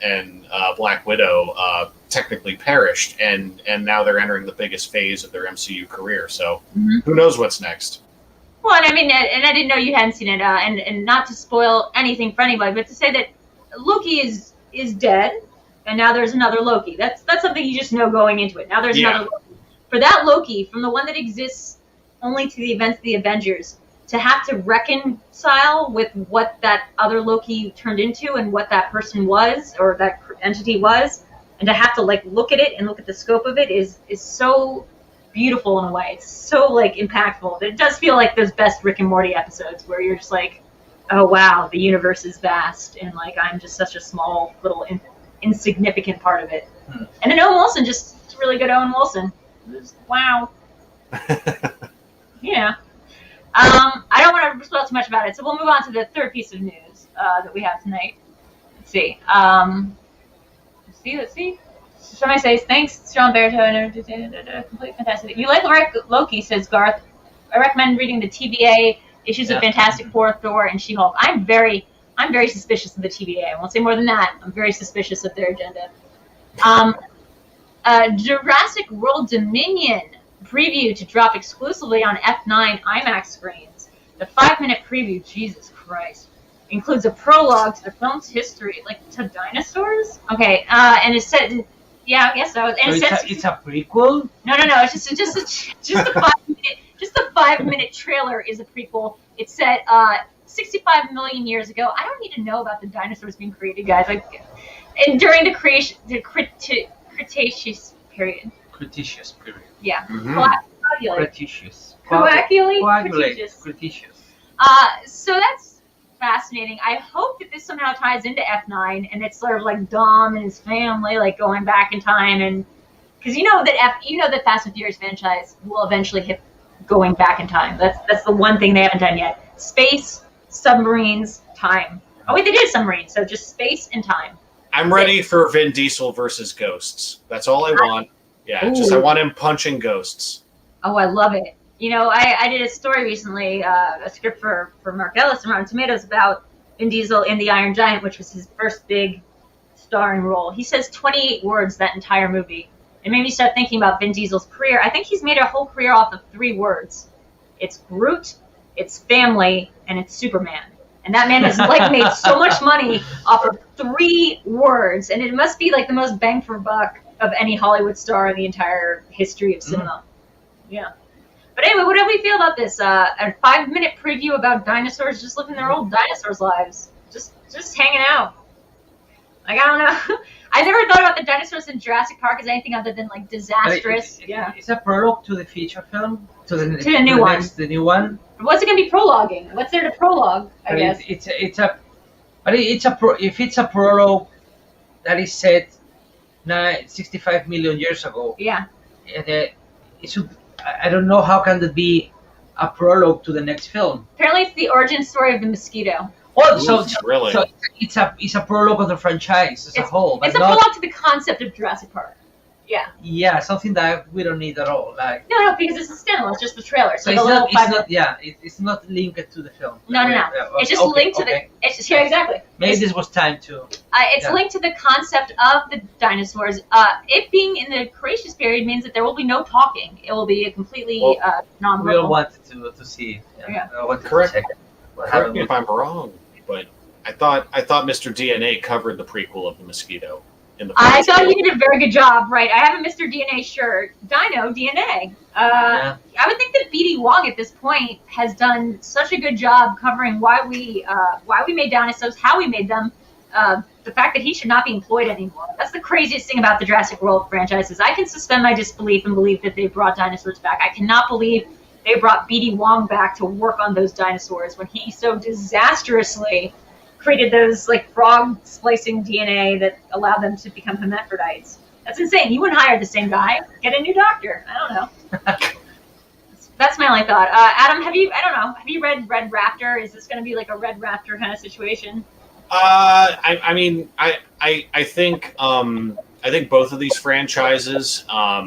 Black Widow technically perished, and now they're entering the biggest phase of their MCU career. So who knows what's next? Well, and I mean, and I didn't know you hadn't seen it, and not to spoil anything for anybody, but to say that Loki is dead, and now there's another Loki. That's something you just know going into it. Now there's another Loki. For that Loki, from the one that exists only to the events of the Avengers, to have to reconcile with what that other Loki turned into and what that person was, or that entity was, and to have to like look at it and look at the scope of it is so beautiful in a way. It's so like impactful. It does feel like those best Rick and Morty episodes where you're just like, oh wow, the universe is vast, and like I'm just such a small little insignificant part of it. And then Owen Wilson, just really good Owen Wilson. Just, wow. Yeah. I don't want to spoil too much about it, so we'll move on to the third piece of news that we have tonight. Let's see. Let's see. Somebody says, thanks, Sean Berto. Completely fantastic. If you like Loki, says Garth, I recommend reading the TVA issues of Fantastic Four, Thor, and She-Hulk. I'm very suspicious of the TVA. I won't say more than that. I'm very suspicious of their agenda. Jurassic World Dominion preview to drop exclusively on F9 IMAX screens. The 5-minute preview, Jesus Christ, includes a prologue to the film's history, like to dinosaurs. Okay, and it's set in, yeah, I guess so. And it's a prequel? No. It's just the 5-minute trailer is a prequel. It's set 65 million years ago. I don't need to know about the dinosaurs being created, guys. And during the Cretaceous period. Yeah. Cretaceous. Cretaceous. So that's fascinating. I hope that this somehow ties into F9, and it's sort of like Dom and his family, like going back in time, and because you know that Fast and Furious franchise will eventually hit going back in time. That's the one thing they haven't done yet. Space, submarines, time. Oh wait, they did submarines, so just space and time. I'm ready for Vin Diesel versus ghosts. That's all I want. Yeah, I want him punching ghosts. Oh, I love it. You know, I did a story recently, a script for Mark Ellis and Rotten Tomatoes about Vin Diesel in The Iron Giant, which was his first big starring role. He says 28 words that entire movie. It made me start thinking about Vin Diesel's career. I think he's made a whole career off of 3 words. It's Groot, it's family, and it's Superman. And that man has like made so much money off of 3 words, and it must be like the most bang for buck of any Hollywood star in the entire history of cinema. Yeah. But anyway, what do we feel about this? A 5-minute preview about dinosaurs just living their old dinosaurs' lives, just hanging out. Like, I don't know. I never thought about the dinosaurs in Jurassic Park as anything other than like disastrous. It's a prologue to the feature film, to the new one. The new one. What's it gonna be prologuing? What's there to prologue? I guess if it's a prologue that is set 65 million years ago. Yeah. It should. I don't know how can that be a prologue to the next film. Apparently, it's the origin story of the mosquito. Oh, really? So it's a prologue of the franchise as a whole. It's a prologue to the concept of Jurassic Park. Yeah. Yeah, something that we don't need at all. Like no, because it's a standalone. It's just the trailer. So it's not linked to the film. No. It's just linked to the. It's just exactly. Maybe this was time to. It's linked to the concept of the dinosaurs. It being in the Cretaceous period means that there will be no talking. It will be a completely non-verbal. We all wanted to see. Yeah. Correct me if I'm wrong, but I thought Mr. DNA covered the prequel of the mosquito. I thought he did a very good job, right? I have a Mr. DNA shirt. Dino DNA. I would think that B.D. Wong at this point has done such a good job covering why we made dinosaurs, how we made them, the fact that he should not be employed anymore. That's the craziest thing about the Jurassic World franchises. I can suspend my disbelief and believe that they brought dinosaurs back. I cannot believe they brought B.D. Wong back to work on those dinosaurs when he so disastrously created those like frog splicing DNA that allowed them to become hermaphrodites. That's insane. You wouldn't hire the same guy. Get a new doctor. I don't know. That's my only thought. Adam, have you read Red Raptor? Is this going to be like a Red Raptor kind of situation? I think both of these franchises, are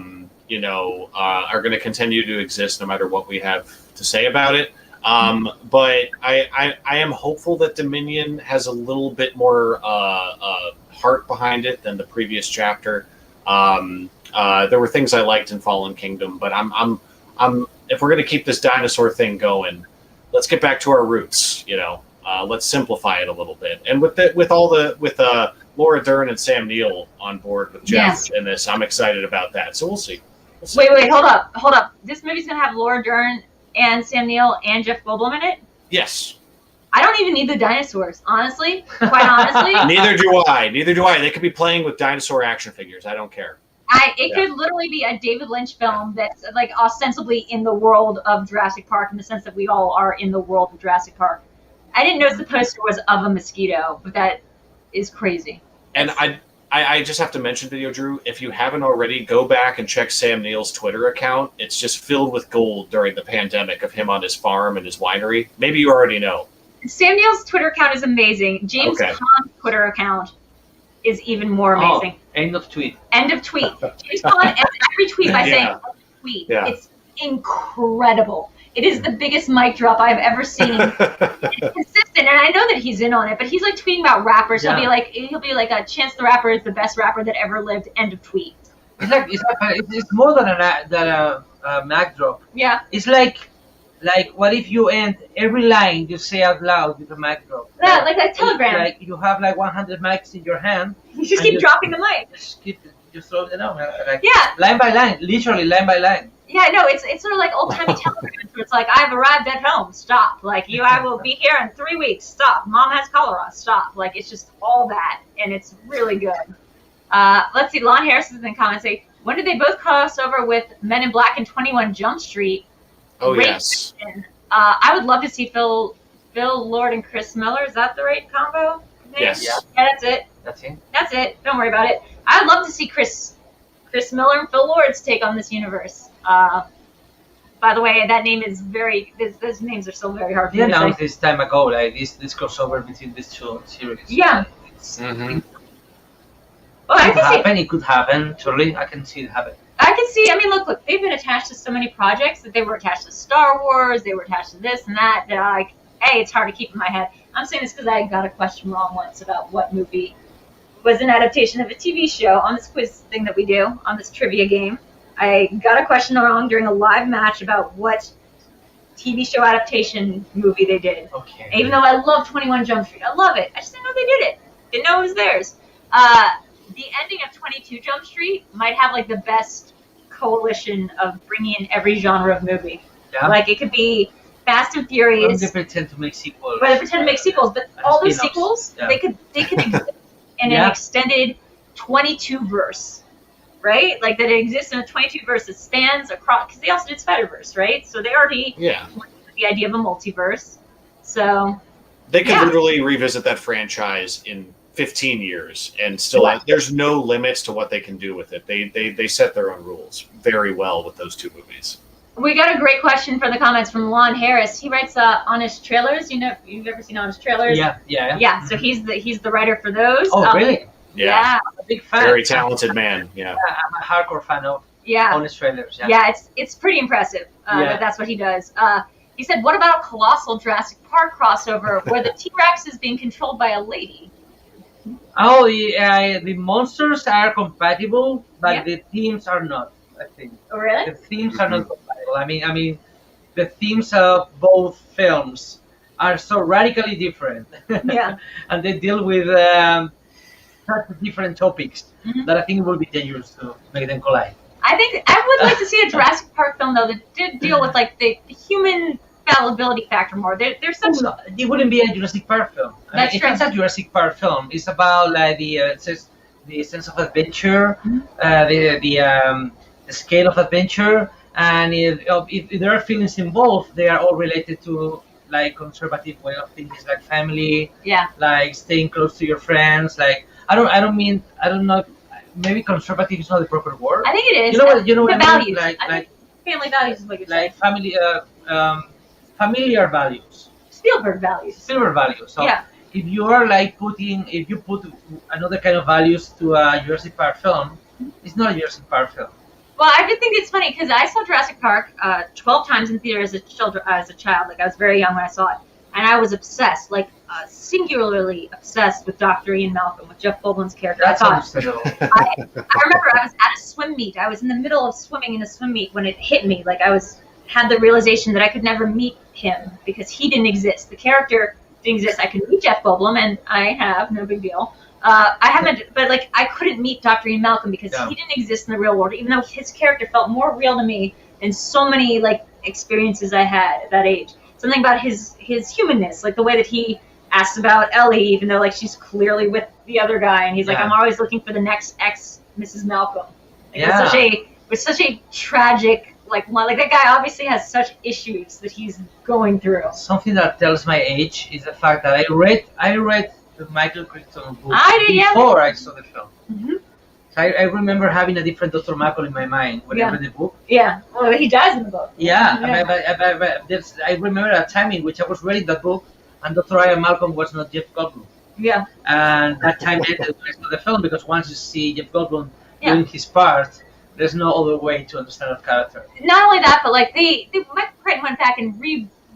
going to continue to exist no matter what we have to say about it. But I am hopeful that Dominion has a little bit more heart behind it than the previous chapter. There were things I liked in Fallen Kingdom, but I'm if we're going to keep this dinosaur thing going, let's get back to our roots. Let's simplify it a little bit. And with Laura Dern and Sam Neill on board with Jeff in this, I'm excited about that. So we'll see. Wait, hold up. This movie's going to have Laura Dern and Sam Neill and Jeff Goldblum in it? Yes. I don't even need the dinosaurs, honestly. Quite honestly. Neither do I. They could be playing with dinosaur action figures. I don't care. It could literally be a David Lynch film that's like ostensibly in the world of Jurassic Park in the sense that we all are in the world of Jurassic Park. I didn't know the poster was of a mosquito, but that is crazy. And I just have to mention, Videodrew, if you haven't already, go back and check Sam Neill's Twitter account. It's just filled with gold during the pandemic of him on his farm and his winery. Maybe you already know. Sam Neill's Twitter account is amazing. James Caan's Twitter account is even more amazing. End of tweet. James Caan ends every tweet by saying, tweet. Yeah. It's incredible. It is the biggest mic drop I've ever seen. It's consistent, and I know that he's in on it, but he's like tweeting about rappers. Yeah. He'll be like a Chance the Rapper is the best rapper that ever lived. End of tweet. It's more than a mic drop. Yeah. It's like what if you end every line you say out loud with a mic drop? Yeah, like a telegram. Like you have 100 mics in your hand. You just keep dropping the mic. Just throw it down. Line by line, literally line by line. Yeah, no, it's sort of like old-timey telegrams where it's like, I've arrived at home, stop. Like, I will be here in 3 weeks, stop. Mom has cholera, stop. Like, it's just all that, and it's really good. Let's see, Lon Harris is in the comments saying, when did they both cross over with Men in Black and 21 Jump Street? Oh, yes. I would love to see Phil Lord and Chris Miller. Is that the right combo? Yes. Yeah, that's it. That's it. Don't worry about it. I would love to see Chris Miller and Phil Lord's take on this universe. By the way, that name is those names are still very hard for me to say. Announced this time ago, like this crossover between these two series. Yeah. Well, it could happen. Surely, I can see it happen. I can see. I mean, look. They've been attached to so many projects that they were attached to Star Wars. They were attached to this and that. That it's hard to keep in my head. I'm saying this because I got a question wrong once about what movie was an adaptation of a TV show on this quiz thing that we do on this trivia game. I got a question wrong during a live match about what TV show adaptation movie they did. Okay. Even though I love 21 Jump Street. I love it. I just didn't know they did it. Didn't know it was theirs. The ending of 22 Jump Street might have the best coalition of bringing in every genre of movie. Yeah. It could be Fast and Furious. They pretend to make sequels. But all those sequels, they could exist. in an extended 22 verse, right? Like that it exists in a 22 verse that spans across, because they also did Spider-Verse, right? So they already the idea of a multiverse. So they could literally revisit that franchise in 15 years and still there's no limits to what they can do with it. They set their own rules very well with those two movies. We got a great question from the comments from Lon Harris. He writes Honest Trailers. You've ever seen Honest Trailers? Yeah. So he's the writer for those. Oh, really? Yeah. I'm a big fan. Very talented man. Yeah. I'm a hardcore fan of Honest Trailers. Yeah, it's pretty impressive. That's what he does. He said, "What about a colossal Jurassic Park crossover where the T-Rex is being controlled by a lady?" Oh, the monsters are compatible, but the themes are not. I think. Oh, really? The themes are not compatible. I mean, the themes of both films are so radically different. Yeah. And they deal with such different topics that I think it will be dangerous to make them collide. I think I would like to see a Jurassic Park film though that did deal with like the human fallibility factor more. There's such. It wouldn't be a Jurassic Park film. That's true. If it's a Jurassic Park film, it's about like the sense of adventure, the scale of adventure, and if there are feelings involved, they are all related to like conservative way of thinking, like family, like staying close to your friends. Like I don't know. Maybe conservative is not the proper word. I think it is. You know what the I mean? values. Like family values is what you're saying. Like family, familiar values. Spielberg values. So if you put another kind of values to a Jurassic Park film, it's not a Jurassic Park film. Well, I just think it's funny because I saw Jurassic Park 12 times in theater as a child. Like I was very young when I saw it, and I was obsessed, like singularly obsessed with Dr. Ian Malcolm, with Jeff Goldblum's character. That's understandable. I remember I was at a swim meet. I was in the middle of swimming in a swim meet when it hit me. Like I had the realization that I could never meet him because he didn't exist. The character didn't exist. I could meet Jeff Goldblum, and I have, no big deal. I haven't, but like I couldn't meet Dr. Ian Malcolm because he didn't exist in the real world, even though his character felt more real to me than so many like experiences I had at that age. Something about his humanness, like the way that he asks about Ellie, even though like she's clearly with the other guy, and he's like, I'm always looking for the next ex Mrs. Malcolm. Like, it's such a tragic like that guy obviously has such issues that he's going through. Something that tells my age is the fact that I read the Michael Crichton book before I saw the film. Mm-hmm. So I remember having a different Dr. Malcolm in my mind when I read the book. Yeah, well, he dies in the book. I remember a time in which I was reading the book and Dr. Ian Malcolm was not Jeff Goldblum. Yeah. And that time ended when I saw the film because once you see Jeff Goldblum doing his part, there's no other way to understand that character. Not only that, but like Michael Crichton went back and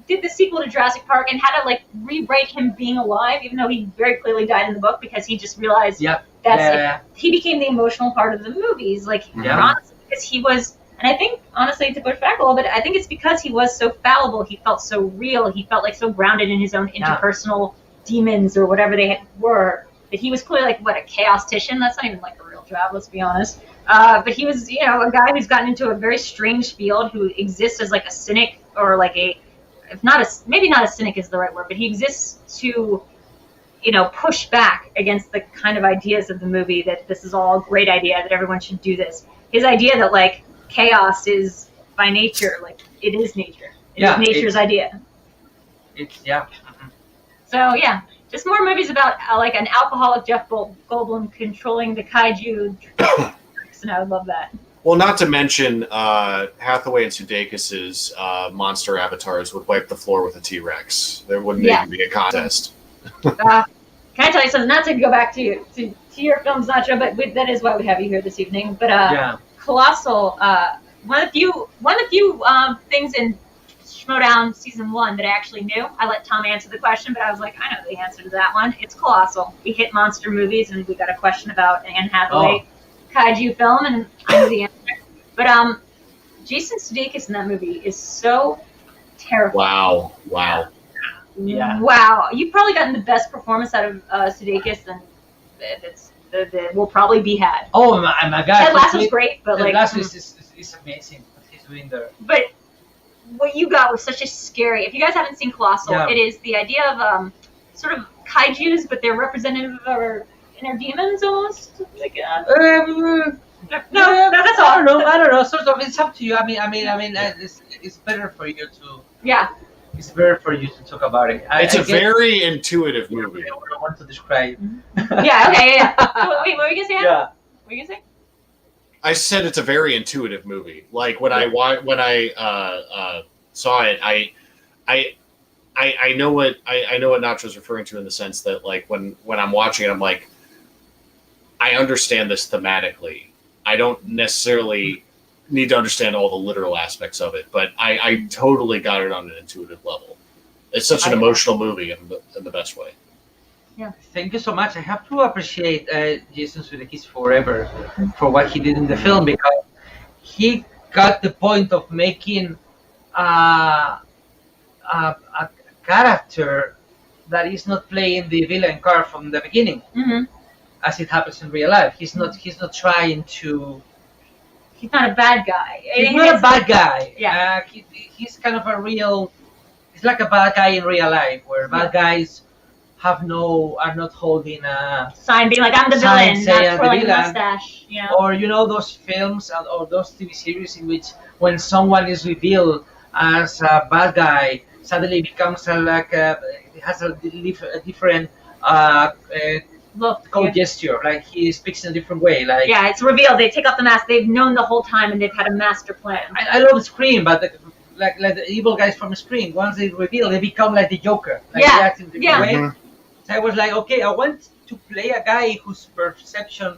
did the sequel to Jurassic Park and had to like rewrite him being alive, even though he very clearly died in the book because he just realized he became the emotional part of the movies. Like honestly, because he was, and I think honestly to push back a little bit, I think it's because he was so fallible. He felt so real. He felt like so grounded in his own interpersonal demons or whatever they were that he was clearly like a chaostician. That's not even like a real job, let's be honest. But he was, a guy who's gotten into a very strange field who exists as like a cynic or like maybe not a cynic is the right word, but he exists to, push back against the kind of ideas of the movie that this is all a great idea, that everyone should do this. His idea that like chaos is by nature, like it is nature. It is nature's idea. So just more movies about like an alcoholic Jeff Goldblum controlling the kaiju. And I would love that. Well, not to mention Hathaway and Sudeikis' monster avatars would wipe the floor with a T-Rex. There wouldn't even be a contest. Can I tell you something? Not to go back to your films, Nacho, but that is why we have you here this evening. But Colossal, one of the few things in Schmoedown season 1 that I actually knew. I let Tom answer the question, but I was like, I know the answer to that one. It's Colossal. We hit monster movies, and we got a question about Anne Hathaway. Kaiju film, and I knew the answer. But Jason Sudeikis in that movie is so terrifying. Wow. Yeah. Wow. You've probably gotten the best performance out of Sudeikis that will probably be had. Oh my God! Ted Lasso's great, but Ted Lasso is amazing what he's doing there. But what you got was such a scary. If you guys haven't seen Colossal, it is the idea of sort of kaijus, but they're representative or inner demons almost. Like No, that's all. I don't know. Sort of. It's up to you. I mean, it's better for you to. Yeah. It's better for you to talk about it. It's a very intuitive movie. I don't want to describe. Yeah. Okay. Yeah. Wait, what were you gonna say? Yeah. What were you gonna say? I said it's a very intuitive movie. Like when I saw it, I know what Nacho's referring to in the sense that like when I'm watching it, I'm like, I understand this thematically. I don't necessarily need to understand all the literal aspects of it, but I totally got it on an intuitive level. It's such an emotional movie in the best way. Yeah. Thank you so much. I have to appreciate Jason Sudeikis forever for what he did in the film, because he got the point of making a character that is not playing the villain card from the beginning, as it happens in real life. He's not trying to. He's not a bad guy. He's not a bad guy. Yeah. He's kind of a real. He's like a bad guy in real life, where bad guys are not holding a sign being like, I'm the sign villain, saying not twirling a villain. mustache. You know? Or those films or those TV series in which when someone is revealed as a bad guy, suddenly becomes it has a different Look, code gesture, like he speaks in a different way. Like yeah, it's revealed. They take off the mask. They've known the whole time, and they've had a master plan. I love Scream, but like the evil guys from Scream, once they reveal, they become like the Joker. Like they act in a different way. Mm-hmm. So I was like, okay, I want to play a guy whose perception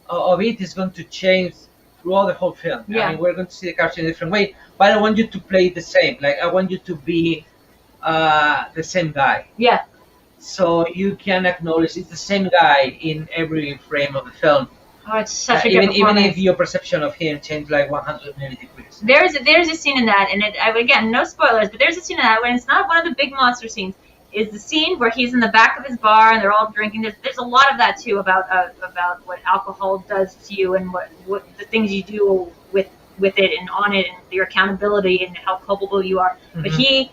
of it is going to change throughout the whole film. Yeah. I mean, we're going to see the character in a different way, but I want you to play the same. Like I want you to be the same guy. Yeah. So you can acknowledge it's the same guy in every frame of the film. Oh, it's such a good even performance. if your perception of him changed like 180 degrees. There's a scene in that, and again, no spoilers, but there's a scene in that when it's not one of the big monster scenes. Is the scene where he's in the back of his bar and they're all drinking. There's a lot of that too about what alcohol does to you and what the things you do with it and on it and your accountability and how culpable you are. Mm-hmm. But he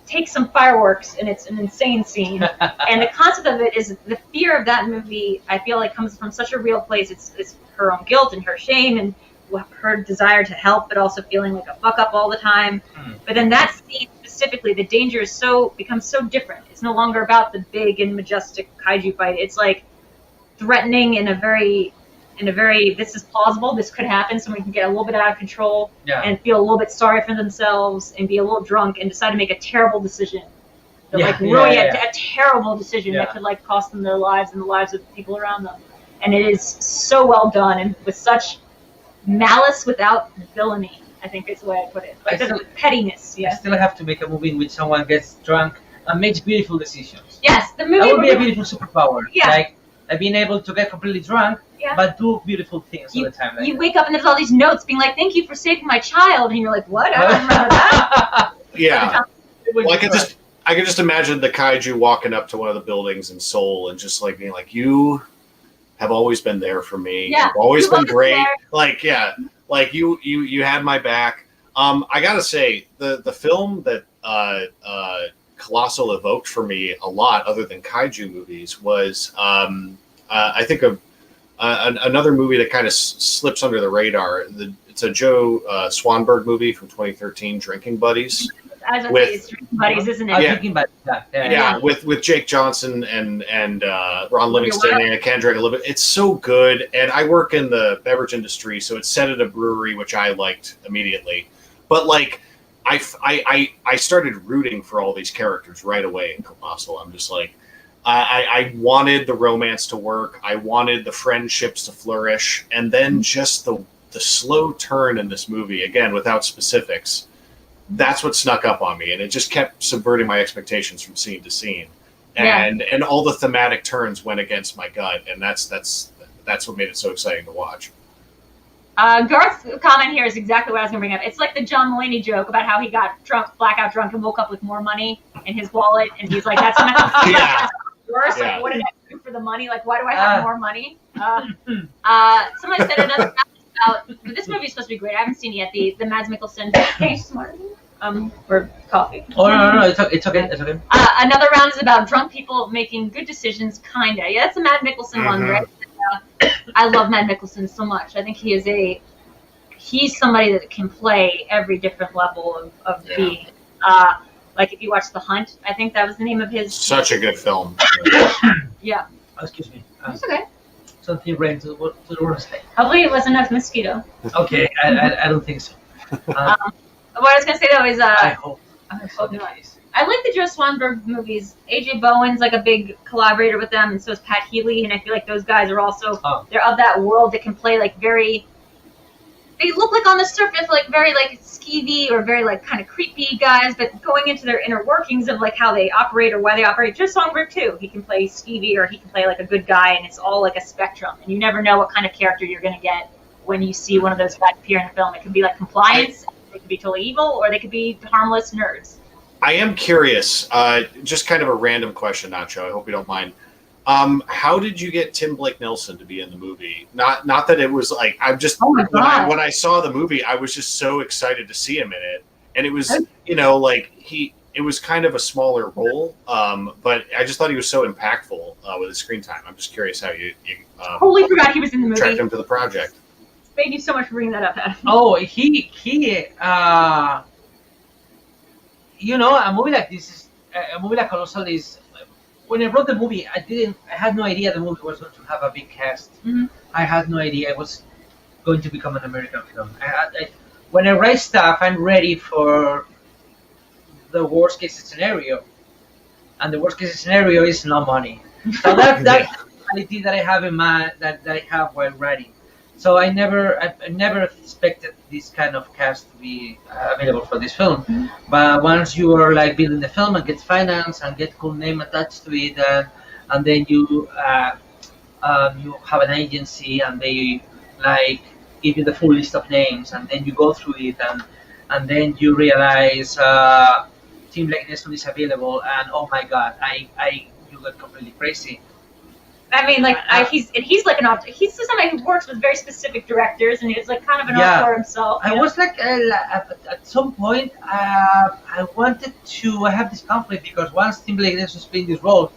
takes some fireworks and it's an insane scene. And the concept of it is the fear of that movie. I feel like comes from such a real place. It's her own guilt and her shame and her desire to help, but also feeling like a fuck up all the time. But then that scene specifically, the danger is becomes so different. It's no longer about the big and majestic kaiju fight. It's like threatening in a very this is plausible, this could happen, someone can get a little bit out of control and feel a little bit sorry for themselves and be a little drunk and decide to make a terrible decision. A terrible decision that could like cost them their lives and the lives of the people around them. And it is so well done and with such malice without villainy, I think is the way I put it. Like the pettiness. I still have to make a movie in which someone gets drunk and makes beautiful decisions. Yes, the movie that would be a beautiful superpower. Yeah. Like being able to get completely drunk, but do beautiful things all the time. You wake up and there's all these notes being like, "Thank you for saving my child," and you're like, "What? I don't remember that." Yeah. Well, I could just imagine the kaiju walking up to one of the buildings in Seoul and just like being like, "You have always been there for me. Yeah. You've always been great." Like, yeah, like you had my back. I gotta say, the film that Colossal evoked for me a lot, other than kaiju movies, was I think of another movie that kind of slips under the radar. It's a Joe Swanberg movie from 2013, Drinking Buddies. It's Drinking Buddies, isn't it? Yeah, with Jake Johnson and Ron Livingston and Kendrick Elizabeth. It's so good, and I work in the beverage industry, so it's set at a brewery, which I liked immediately. But like, I started rooting for all these characters right away in Colossal. I'm just like, I wanted the romance to work. I wanted the friendships to flourish, and then just the slow turn in this movie, again without specifics. That's what snuck up on me, and it just kept subverting my expectations from scene to scene, and all the thematic turns went against my gut, and that's what made it so exciting to watch. Garth's comment here is exactly what I was going to bring up. It's like the John Mulaney joke about how he got drunk, blackout drunk, and woke up with more money in his wallet, and he's like, "That's not worse. Yeah. Like, what did I do for the money? Like, why do I have more money?" Somebody said another. This movie is supposed to be great. I haven't seen it yet. The Mads Mikkelsen. Hey, smart. or coffee. Oh no, it's okay. It's okay. Another round is about drunk people making good decisions, kinda. Yeah, that's a Matt Mikkelsen one, right? I love Matt Mikkelsen so much. I think he's somebody that can play every different level of being. Like if you watch The Hunt, I think that was the name of his. Such a good film. Yeah. Oh, excuse me. It's okay. Something ran to the worst thing. Hopefully it wasn't a mosquito. Okay, I don't think so. What I was gonna say though is I hope. not. I like the Joe Swanberg movies. AJ Bowen's like a big collaborator with them, and so is Pat Healy. And I feel like those guys are also they're of that world that can play like very. They look like on the surface like very like skeevy or very like kind of creepy guys, but going into their inner workings of like how they operate or why they operate. Joe Swanberg too. He can play skeevy or he can play like a good guy, and it's all like a spectrum. And you never know what kind of character you're gonna get when you see one of those guys appear in a film. It could be like compliance. They could be totally evil, or they could be harmless nerds. I am curious, just kind of a random question, Nacho. I hope you don't mind. How did you get Tim Blake Nelson to be in the movie? Not that it was like I'm just when I saw the movie, I was just so excited to see him in it, and it was like it was kind of a smaller role, but I just thought he was so impactful with his screen time. I'm just curious how you totally forgot he was in the movie. Tracked him to the project. Thank you so much for bringing that up, Adam. Oh, he a movie like this is a movie like Colossal is. When I wrote the movie, I had no idea the movie was going to have a big cast. Mm-hmm. I had no idea it was going to become an American film. When I write stuff, I'm ready for the worst case scenario, and the worst case scenario is no money. So that's the reality that I have in mind that I have while writing. So I never expected this kind of cast to be available for this film. Mm-hmm. But once you are like building the film and get finance and get cool name attached to it, and then you have an agency and they like give you the full list of names, and then you go through it and then you realize Tim Blake Nelson is available, and oh my God, you got completely crazy. I mean, like he's like an author. He's somebody who works with very specific directors, and he's like kind of an author himself. I was like at some point I wanted to have this conflict because once Tim Blake Nelson is playing this role,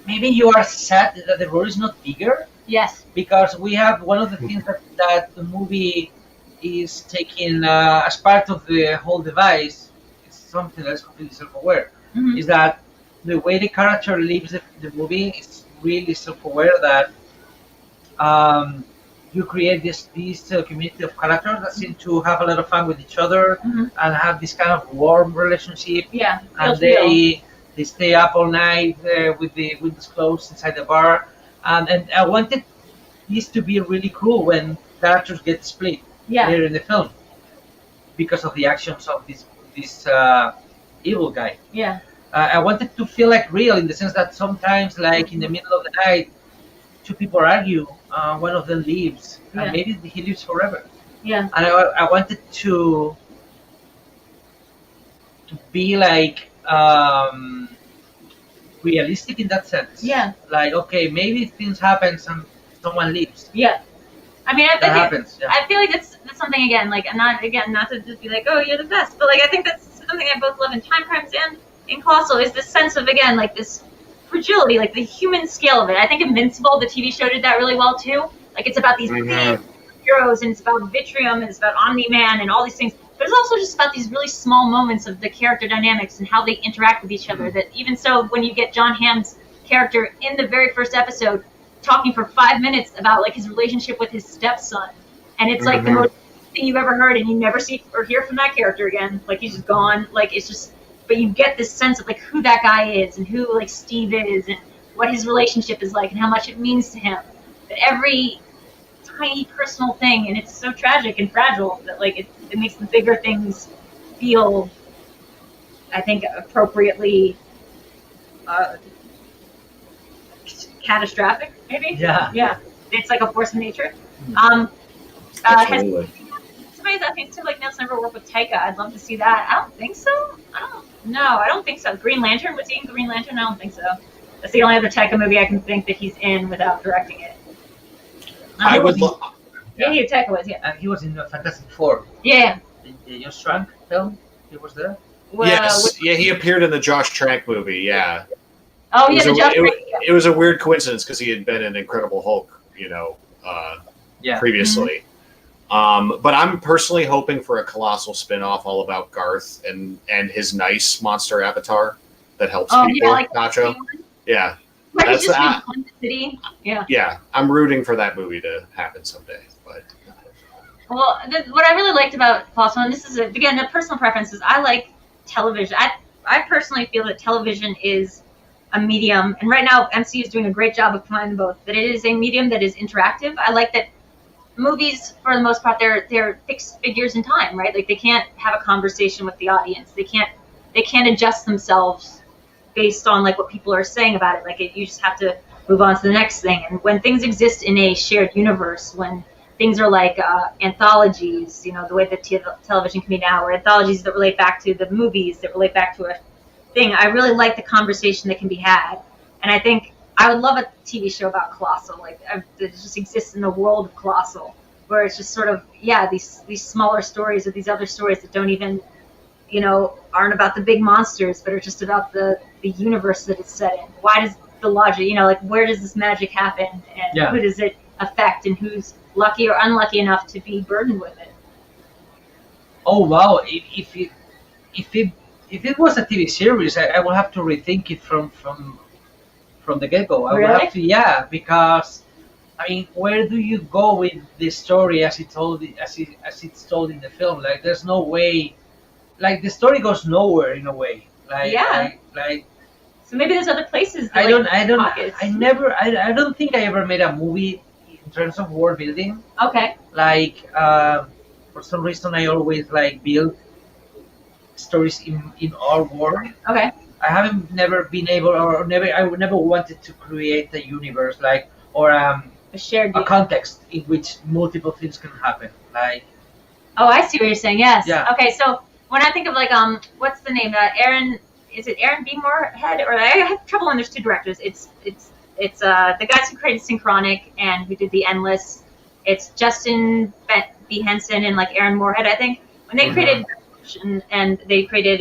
maybe you are sad that the role is not bigger. Yes. Because we have one of the things that the movie is taking as part of the whole device. It's something that is completely self-aware. Mm-hmm. Is that the way the character leaves the movie is really self-aware that you create this community of characters that seem to have a lot of fun with each other and have this kind of warm relationship. Yeah, and they stay up all night with the windows closed inside the bar. And I wanted this to be really cool when characters get split later in the film because of the actions of this evil guy. Yeah. I wanted to feel like real in the sense that sometimes, like in the middle of the night, two people argue, one of them leaves, and maybe he lives forever. Yeah. And I wanted to be like realistic in that sense. Yeah. Like, okay, maybe things happen and someone leaves. Yeah. I mean, that happens. Yeah. I feel like that's something again. Like, not to just be like, oh, you're the best, but like I think that's something I both love in Timecrimes and in Colossal is this sense of, again, like this fragility, like the human scale of it. I think Invincible, the TV show, did that really well too. Like it's about these big heroes, and it's about Vitrium, and it's about Omni-Man, and all these things. But it's also just about these really small moments of the character dynamics and how they interact with each other. That even so, when you get John Hamm's character in the very first episode talking for 5 minutes about like his relationship with his stepson, and it's like the most thing you've ever heard, and you never see or hear from that character again. Like he's just gone. Like it's just. But you get this sense of like who that guy is and who like Steve is and what his relationship is like and how much it means to him. That every tiny personal thing, and it's so tragic and fragile that like it makes the bigger things feel, I think, appropriately catastrophic. Maybe. Yeah. Yeah. It's like a force of nature. Somebody's asking Tim Blake Nelson ever work with Taika. I'd love to see that. I don't think so. I don't think so. Green Lantern, was he in Green Lantern? I don't think so. That's the only other Taika movie I can think that he's in without directing it. I would love. Yeah, Taika was, And he was in Fantastic Four. Yeah. The Just Shrunk film. He was there. Well, Yes, yeah, he appeared in the Josh Trank movie. Yeah. Oh It yeah, was the a- Josh. it, it was a weird coincidence because he had been in Incredible Hulk, Yeah. previously. But I'm personally hoping for a colossal spin-off all about Garth and his nice monster avatar that helps Oh people. yeah, like Nacho. Yeah, where he's That's just the- reborn the city. Yeah. yeah. I'm rooting for that movie to happen someday. But Well, what I really liked about Colossal, and this is again a personal preference, is I like television. I personally feel that television is a medium, and right now MCU is doing a great job of combining both. That it is a medium that is interactive. I like that movies, for the most part, they're fixed figures in time, right? Like they can't have a conversation with the audience. They can't adjust themselves based on like what people are saying about it. Like you just have to move on to the next thing. And when things exist in a shared universe, when things are like anthologies, the way that television can be now, or anthologies that relate back to the movies, that relate back to a thing, I really like the conversation that can be had. And I think I would love a TV show about Colossal, like that just exists in the world of Colossal, where it's just sort of these smaller stories or these other stories that don't even aren't about the big monsters, but are just about the universe that it's set in. Why does the logic, like where does this magic happen, and who does it affect, and who's lucky or unlucky enough to be burdened with it? Oh wow! If it was a TV series, I will have to rethink it from the get-go. I will Really? have to, because I mean, where do you go with the story as it's told in the film? Like, there's no way. Like, the story goes nowhere in a way. Like, Yeah. like So maybe there's other places. That, I don't think I ever made a movie in terms of world building. Okay. Like, for some reason, I always build stories in our world. Okay. I haven't never been able, or never, I never wanted to create a universe or A shared. a context in which multiple things can happen. Like, Oh, I see what you're saying. Yes. Yeah. Okay. So when I think of what's the name? Aaron. Is it Aaron B. Moorhead? Or I have trouble when there's two directors. It's the guys who created Synchronic and who did The Endless. It's Justin B. Henson and Aaron Moorhead, I think. When they created and they created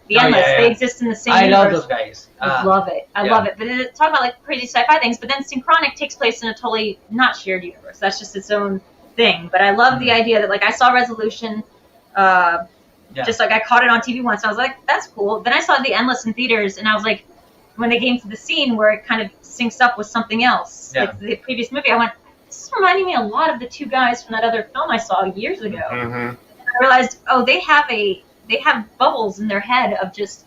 The Endless, they exist in the same I universe. love those guys. I love it. I love it. But then talk about crazy sci-fi things. But then Synchronic takes place in a totally not shared universe. That's just its own thing. But I love the idea that I saw Resolution. Just I caught it on TV once. And I was like, that's cool. Then I saw The Endless in theaters, and I was like, when they came to the scene where it kind of syncs up with something else, like the previous movie, I went, this is reminding me a lot of the two guys from that other film I saw years ago. mm-hmm. And I realized, they have bubbles in their head of just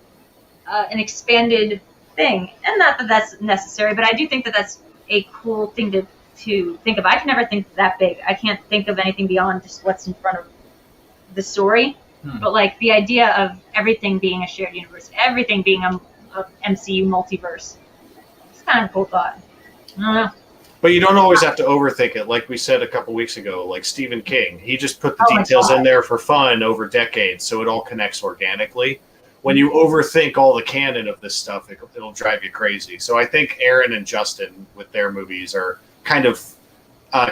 an expanded thing, and not that that's necessary, but I do think that that's a cool thing to think of. I can never think that big. I can't think of anything beyond just what's in front of the story. But the idea of everything being a shared universe, everything being a MCU multiverse, it's kind of a cool thought. I don't know. But you don't always have to overthink it. Like we said a couple weeks ago, like Stephen King, he just put the Oh my details God. in there for fun over decades, so it all connects organically. When you overthink all the canon of this stuff, it'll drive you crazy. So I think Aaron and Justin with their movies are kind of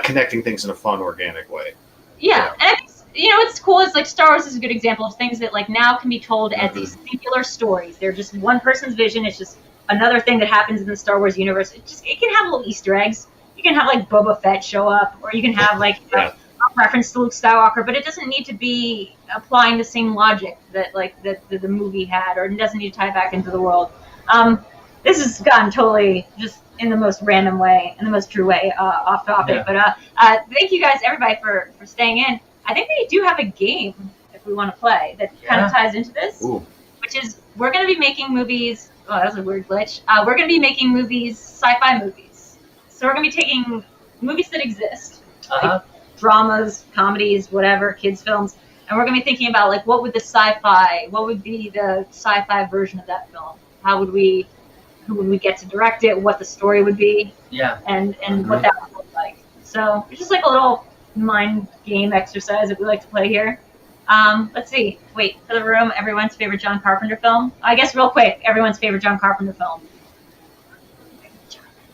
connecting things in a fun, organic way. Yeah, and I think, what's cool is Star Wars is a good example of things that now can be told as these singular stories. They're just one person's vision. It's just another thing that happens in the Star Wars universe. It can have little Easter eggs. You can have Boba Fett show up, or you can have a reference to Luke Skywalker, but it doesn't need to be applying the same logic that that the movie had, or it doesn't need to tie back into the world. This has gotten totally just in the most random way, in the most true way, off topic. Yeah. But thank you guys, everybody, for staying in. I think we do have a game if we want to play that kind of ties into this, which is we're going to be making movies. Oh, that was a weird glitch. We're going to be making movies, sci-fi movies. So we're going to be taking movies that exist, like dramas, comedies, whatever, kids films, and we're going to be thinking about what would be the sci-fi version of that film? Who would we get to direct it? What the story would be? Yeah. And what that would look like. So it's just a little mind game exercise that we like to play here. Let's see. Wait for the room. Everyone's favorite John Carpenter film. I guess real quick. Everyone's favorite John Carpenter film.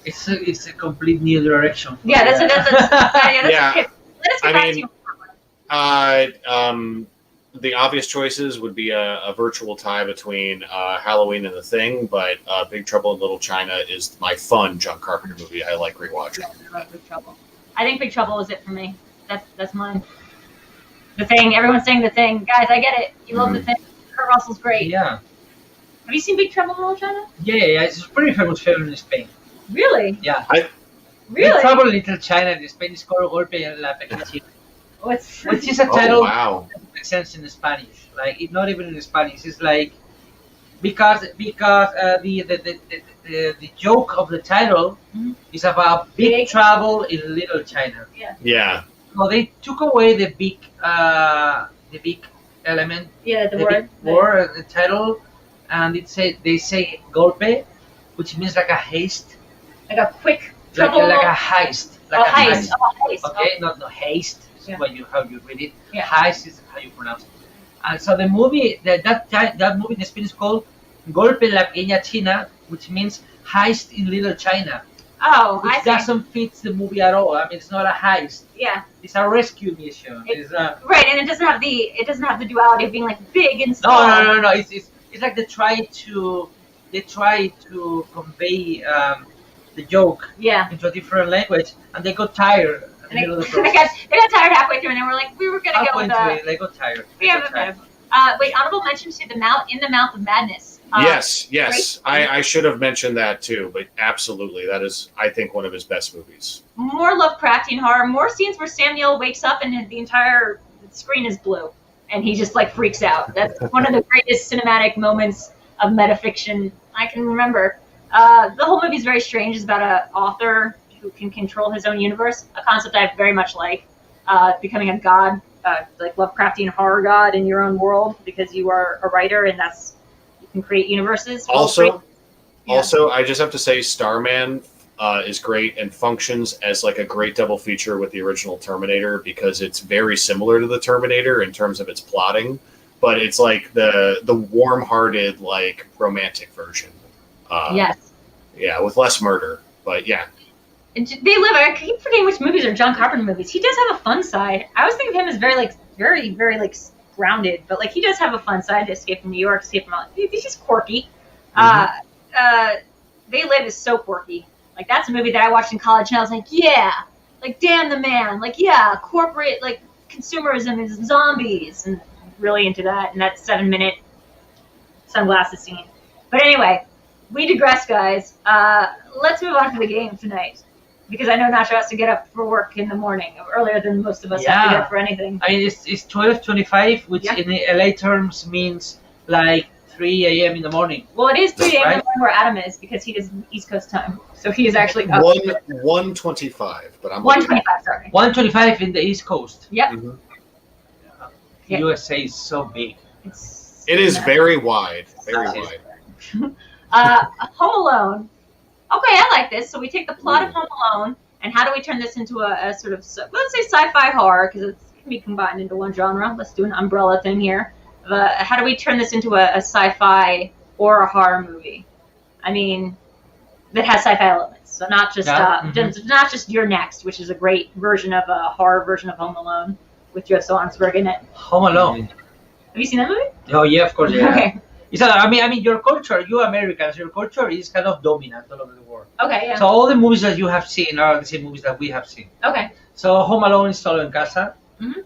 It's a complete new direction. Yeah, that's Yeah. Let us get back to you. the obvious choices would be a virtual tie between Halloween and The Thing, but Big Trouble in Little China is my fun John Carpenter movie. I like rewatching. I love Big Trouble. I think Big Trouble is it for me. That's mine. The Thing. Everyone's saying The Thing. Guys, I get it. You love The Thing. Kurt Russell's great. Yeah. Have you seen Big Trouble in Little China? Yeah. It's a pretty famous film in Spain. Really? Yeah. Really? Big Trouble in Little China in Spain is called Golpe en la Pequeña China. Which is a title wow. that makes sense in Spanish. Like, it's not even in Spanish. It's like because the joke of the title is about big trouble in Little China. Yeah. So they took away the big element. Yeah, the big word, the title, and they say golpe, which means like a haste. Like a quick trouble. Like a heist. Like a heist. Okay, not haste. Yeah. How you read it. Yeah. Heist is how you pronounce it. And so the movie, that movie in Spain is called Golpe en la Pequeña China, which means heist in Little China. Oh, which I see. doesn't fit the movie at all. I mean, it's not a heist. Yeah. It's a rescue mission. Right, and it doesn't have the duality of being like big and small. No. It's like they try to convey the joke into a different language, and they got tired. And they got tired halfway through, and they were like, we were gonna go with They got tired. Wait, honorable mention to In the Mouth of Madness. Yes. I should have mentioned that too, but absolutely, that is, I think, one of his best movies. More Lovecraftian horror, more scenes where Sam Neill wakes up and the entire screen is blue, and he just like freaks out. That's one of the greatest cinematic moments of metafiction I can remember. The whole movie is very strange. It's about an author who can control his own universe, a concept I very much like. Becoming a god, like Lovecraftian horror god in your own world, because you are a writer, and you can create universes. Also, I just have to say, Starman is great and functions as like a great double feature with the original Terminator, because it's very similar to the Terminator in terms of its plotting, but it's like the warm-hearted, like romantic version. Yes. Yeah, with less murder, but yeah. I keep forgetting which movies are John Carpenter movies. He does have a fun side. I always think of him as very, very like grounded, but like he does have a fun side. Escape from New York, Escape from He's just quirky. They Live is so quirky. Like that's a movie that I watched in college, and I was like, yeah, like damn the man, like yeah, corporate like consumerism is zombies, and really into that. And that 7-minute sunglasses scene. But anyway, we digress, guys. Let's move on to the game tonight. Because I know Nacho has to get up for work in the morning, earlier than most of us have to get up for anything. I mean, it's 12:25, which in the LA terms means like 3 a.m. in the morning. Well, it is 3 a.m. in the morning where Adam is, because he does East Coast time. So he is actually up. 1:25, but I'm 1:25, sorry. 1:25 in the East Coast. Yep. Mm-hmm. Yeah. USA is so big. It is very wide. Very wide. Home Alone. Okay, I like this. So we take the plot of Home Alone, and how do we turn this into a sort of, let's say sci-fi horror, because it can be combined into one genre. Let's do an umbrella thing here. How do we turn this into a sci-fi or a horror movie? I mean, that has sci-fi elements. So not just not just You're Next, which is a great version of a horror version of Home Alone with Joe Swansburg in it. Home Alone. Have you seen that movie? Oh yeah, of course. Yeah. Okay. I mean, your culture, you Americans, your culture is kind of dominant all over the world. Okay, yeah. So all the movies that you have seen are the same movies that we have seen. Okay. So Home Alone is Solo en Casa,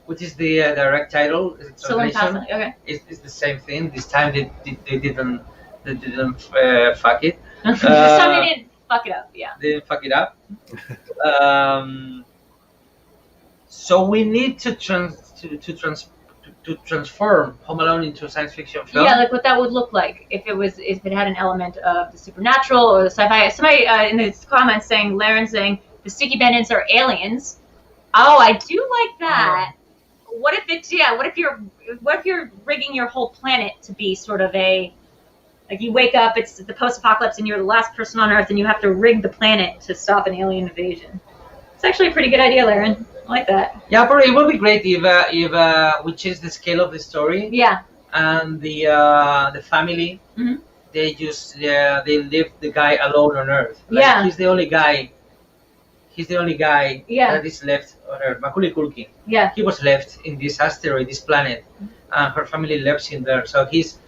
which is the direct title. Solo en Casa. Okay. It's the same thing. This time they didn't fuck it. This time they didn't fuck it up. Yeah. They didn't fuck it up. So we need to transform Home Alone into a science fiction film. Yeah, like what that would look like if it had an element of the supernatural or the sci-fi. Somebody in the comments Laren's saying the sticky bandits are aliens. Oh, I do like that. What if you're rigging your whole planet to be sort of like you wake up, it's the post-apocalypse, and you're the last person on Earth, and you have to rig the planet to stop an alien invasion. It's actually a pretty good idea, Laren. I like that. Yeah, but it would be great if we change the scale of the story. Yeah. And the family, they leave the guy alone on Earth. Like, he's the only guy. he's the only guy that is left on Earth. Macaulay Culkin. Yeah. He was left in this asteroid, this planet, and her family left him there. So he's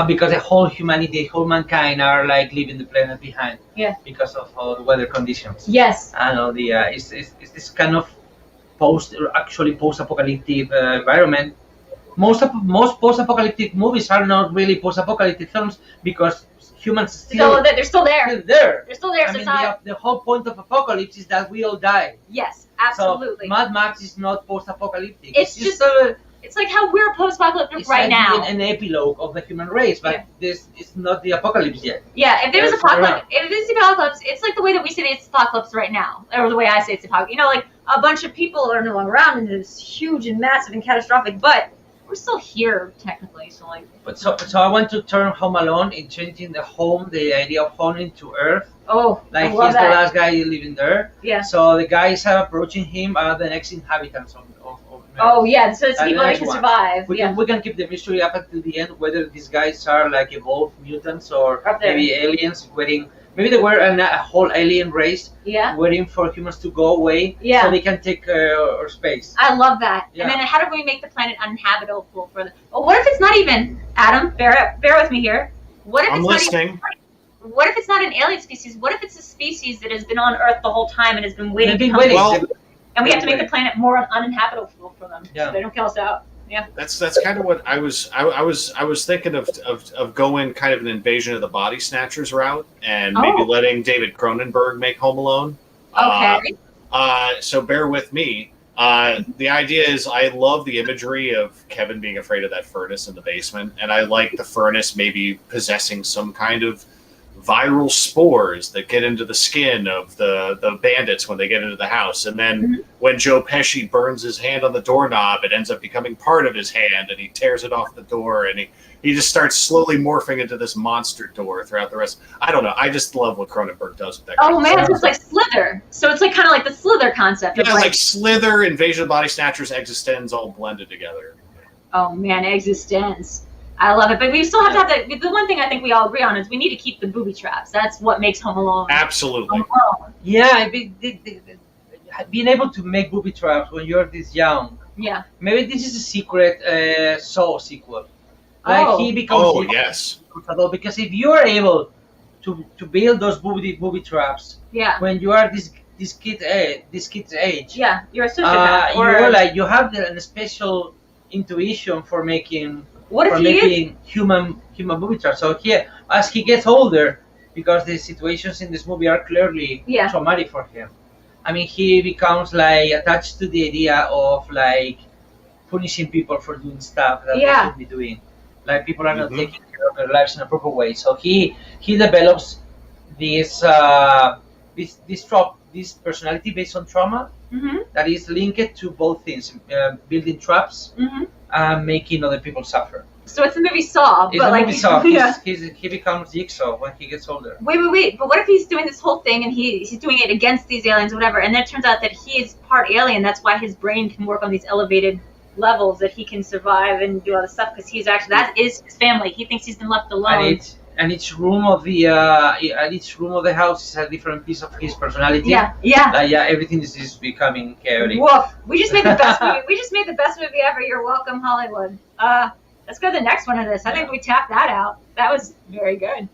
because the whole humanity, whole mankind are like leaving the planet behind. Yeah. Because of all the weather conditions. Yes. And all the it's this kind of post-apocalyptic environment. Most post-apocalyptic movies are not really post-apocalyptic films because humans they're still there. They're still there. I mean, the whole point of apocalypse is that we all die. Yes, absolutely. So Mad Max is not post-apocalyptic. It's just it's like how we're post-apocalyptic right now. It's an epilogue of the human race, but this is not the apocalypse yet. Yeah, if there was apocalypse, if it's the apocalypse, it's like the way that we say it's apocalypse right now, or the way I say it's apocalypse. You know, like a bunch of people are no longer around, and it's huge and massive and catastrophic, but we're still here technically. So like. But so I want to turn Home Alone in changing the idea of home into Earth. Oh, like he's the last guy living there. Yeah. So the guys are approaching him are the next inhabitants of Earth. Oh yeah, so it's people that can survive. We can keep the mystery up until the end whether these guys are like evolved mutants or maybe aliens waiting. Maybe they were a whole alien race waiting for humans to go away so they can take our space. I love that. Yeah. And then how do we make the planet uninhabitable for them? Well, what if it's not even, Adam, bear with me here. What if I'm listening. What if it's not an alien species? What if it's a species that has been on Earth the whole time and has been waiting to come and we have to make the planet more uninhabitable for them so they don't kill us out. Yeah. That's kind of what I was thinking of going kind of an Invasion of the Body Snatchers route and maybe letting David Cronenberg make Home Alone. Okay. So bear with me. The idea is I love the imagery of Kevin being afraid of that furnace in the basement, and I like the furnace maybe possessing some kind of viral spores that get into the skin of the bandits when they get into the house. And then when Joe Pesci burns his hand on the doorknob, it ends up becoming part of his hand, and he tears it off the door, and he just starts slowly morphing into this monster door throughout the rest. I don't know. I just love what Cronenberg does with that. Oh man, so it's like Slither. So it's like kind of like the Slither concept. Yeah, like Slither, Invasion of the Body Snatchers, Existenz all blended together. Oh man, Existenz. I love it, but we still have to have the one thing I think we all agree on is we need to keep the booby traps. That's what makes Home Alone. Absolutely. Home Alone. Yeah, being able to make booby traps when you're this young. Yeah. Maybe this is a secret Saw sequel. Like he becomes. Yes. Because if you are able to build those booby traps. Yeah. When you are this kid's age. Yeah, you're a sociopath. You have a special intuition for making. What if making human booby traps. So here, as he gets older, because the situations in this movie are clearly traumatic for him. I mean, he becomes like attached to the idea of like punishing people for doing stuff that they shouldn't be doing. Like people are not taking care of their lives in a proper way. So he develops this personality based on trauma that is linked to both things: building traps. Making other people suffer. So it's the movie Saw, but like movie Saw. He becomes Jigsaw when he gets older. Wait! But what if he's doing this whole thing and he's doing it against these aliens, or whatever, and then it turns out that he is part alien? That's why his brain can work on these elevated levels, that he can survive and do all this stuff because that is his family. He thinks he's been left alone. And each room of the house is a different piece of his personality. Everything is becoming chaotic. Woof! We just made the best movie. We just made the best movie ever. You're welcome, Hollywood. Let's go to the next one of this. I think we tapped that out. That was very good.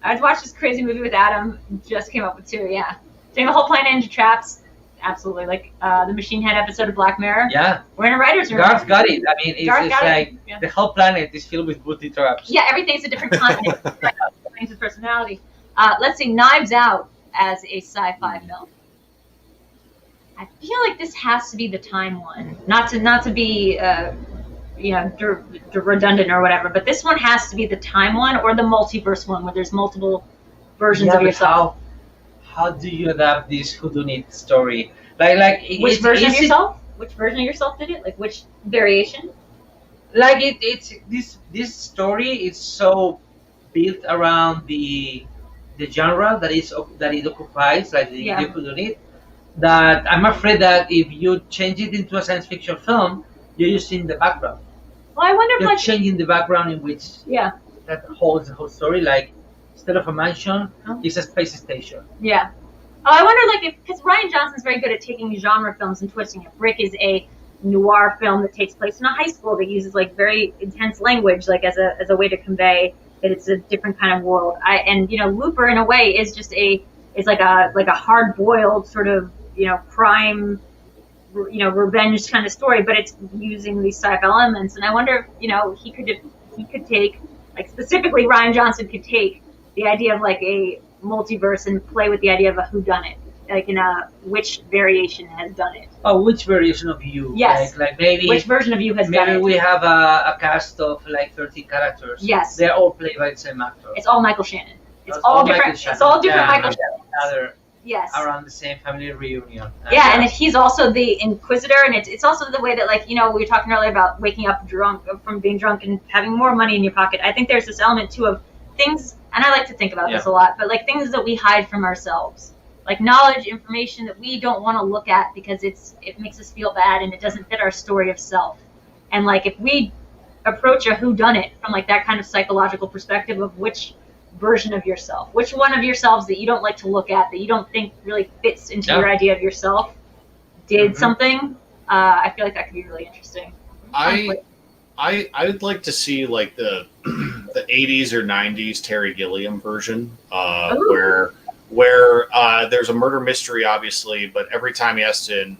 I watched this crazy movie with Adam. Just came up with two. Yeah, doing the whole planet into traps. Absolutely, like the Machine Head episode of Black Mirror. Yeah, we're in a writer's room. Garth got it. I mean, it's like the whole planet is filled with booty traps. Yeah, everything's a different content. Things with personality. Let's see, Knives Out as a sci-fi film. I feel like this has to be the time one. Not to be redundant or whatever, but this one has to be the time one or the multiverse one where there's multiple versions of yourself. How do you adapt this whodunit story? Like which version of yourself? Which version of yourself did it? Like which variation? Like it's this story is so built around the genre that it occupies, like the whodunit, that I'm afraid that if you change it into a science fiction film, you're using the background. Well, I wonder if you're changing the background in which that holds the whole story. Like instead of a mansion, it's a space station. Yeah. Oh, I wonder, like, because Rian Johnson's very good at taking genre films and twisting it. Brick is a noir film that takes place in a high school that uses like very intense language, like as a way to convey that it's a different kind of world. And Looper in a way is like a hard boiled sort of crime, revenge kind of story, but it's using these sci-fi elements. And I wonder if he could take, like, specifically Rian Johnson could take the idea of like a multiverse and play with the idea of a whodunit, like in which variation has done it. Oh, which variation of you? Yes. Like maybe which version of you has done it? Maybe we have a cast of like 13 characters. Yes. They're all played by the same actor. It's all Michael Shannon. It's all different. It's all different Michael Shannon. Yes. Around the same family reunion. Yeah, and he's also the Inquisitor, and it's also the way that, like, we were talking earlier about waking up drunk from being drunk and having more money in your pocket. I think there's this element too of things, and I like to think about this a lot, but like things that we hide from ourselves, like knowledge, information that we don't want to look at because it makes us feel bad and it doesn't fit our story of self. And like if we approach a whodunit from like that kind of psychological perspective of which version of yourself, which one of yourselves that you don't like to look at, that you don't think really fits into your idea of yourself, did something, I feel like that could be really interesting. I'd like to see like the 80s or 90s Terry Gilliam version, where there's a murder mystery, obviously, but every time he has to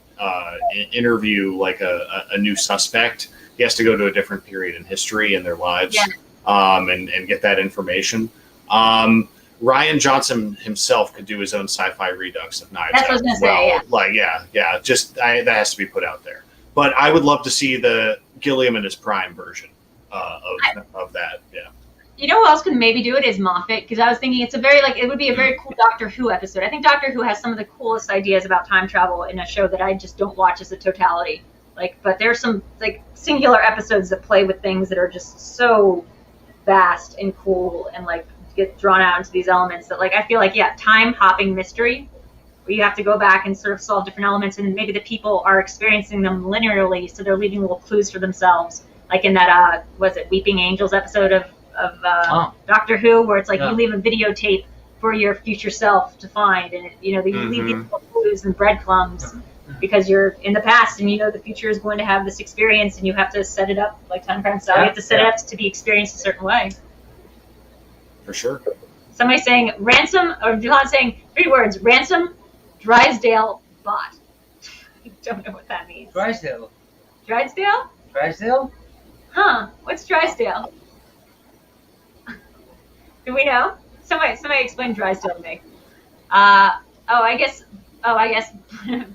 interview like a new suspect, he has to go to a different period in history in their lives, and get that information. Rian Johnson himself could do his own sci-fi redux of Knives Out. That's what I was gonna say. Like, just that has to be put out there. But I would love to see the Gilliam in his prime version of that. Yeah. You know who else could maybe do it is Moffat, because I was thinking it would be a very cool Doctor Who episode. I think Doctor Who has some of the coolest ideas about time travel in a show that I just don't watch as a totality. Like, but there's some like singular episodes that play with things that are just so vast and cool and like get drawn out into these elements that, like, I feel like, time hopping mystery where you have to go back and sort of solve different elements, and maybe the people are experiencing them linearly, so they're leaving little clues for themselves, like in that Weeping Angels episode of Doctor Who, where it's like you leave a videotape for your future self to find, and you leave these little clues and breadcrumbs because you're in the past and the future is going to have this experience, and you have to set it up like Timecrimes style. You have to set it up to be experienced a certain way. For sure. Somebody saying ransom, or John saying 3 words: ransom, Drysdale, bot. I don't know what that means. Drysdale? Drysdale? Huh? What's Drysdale? Do we know? Somebody explain Drysdale to me. I guess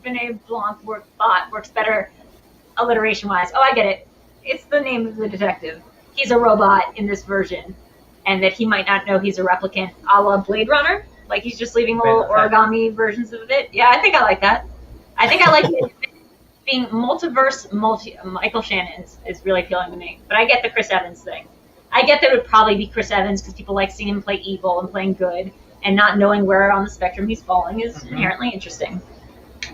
Benet Blanc bot works better alliteration-wise. Oh, I get it. It's the name of the detective. He's a robot in this version, and that he might not know he's a replicant, a la Blade Runner. Like, he's just leaving little origami versions of it. Yeah, I think I like that. I think I like it being multiverse, Michael Shannon is really appealing to me. But I get the Chris Evans thing. I get that it would probably be Chris Evans because people like seeing him play evil and playing good, and not knowing where on the spectrum he's falling is inherently interesting.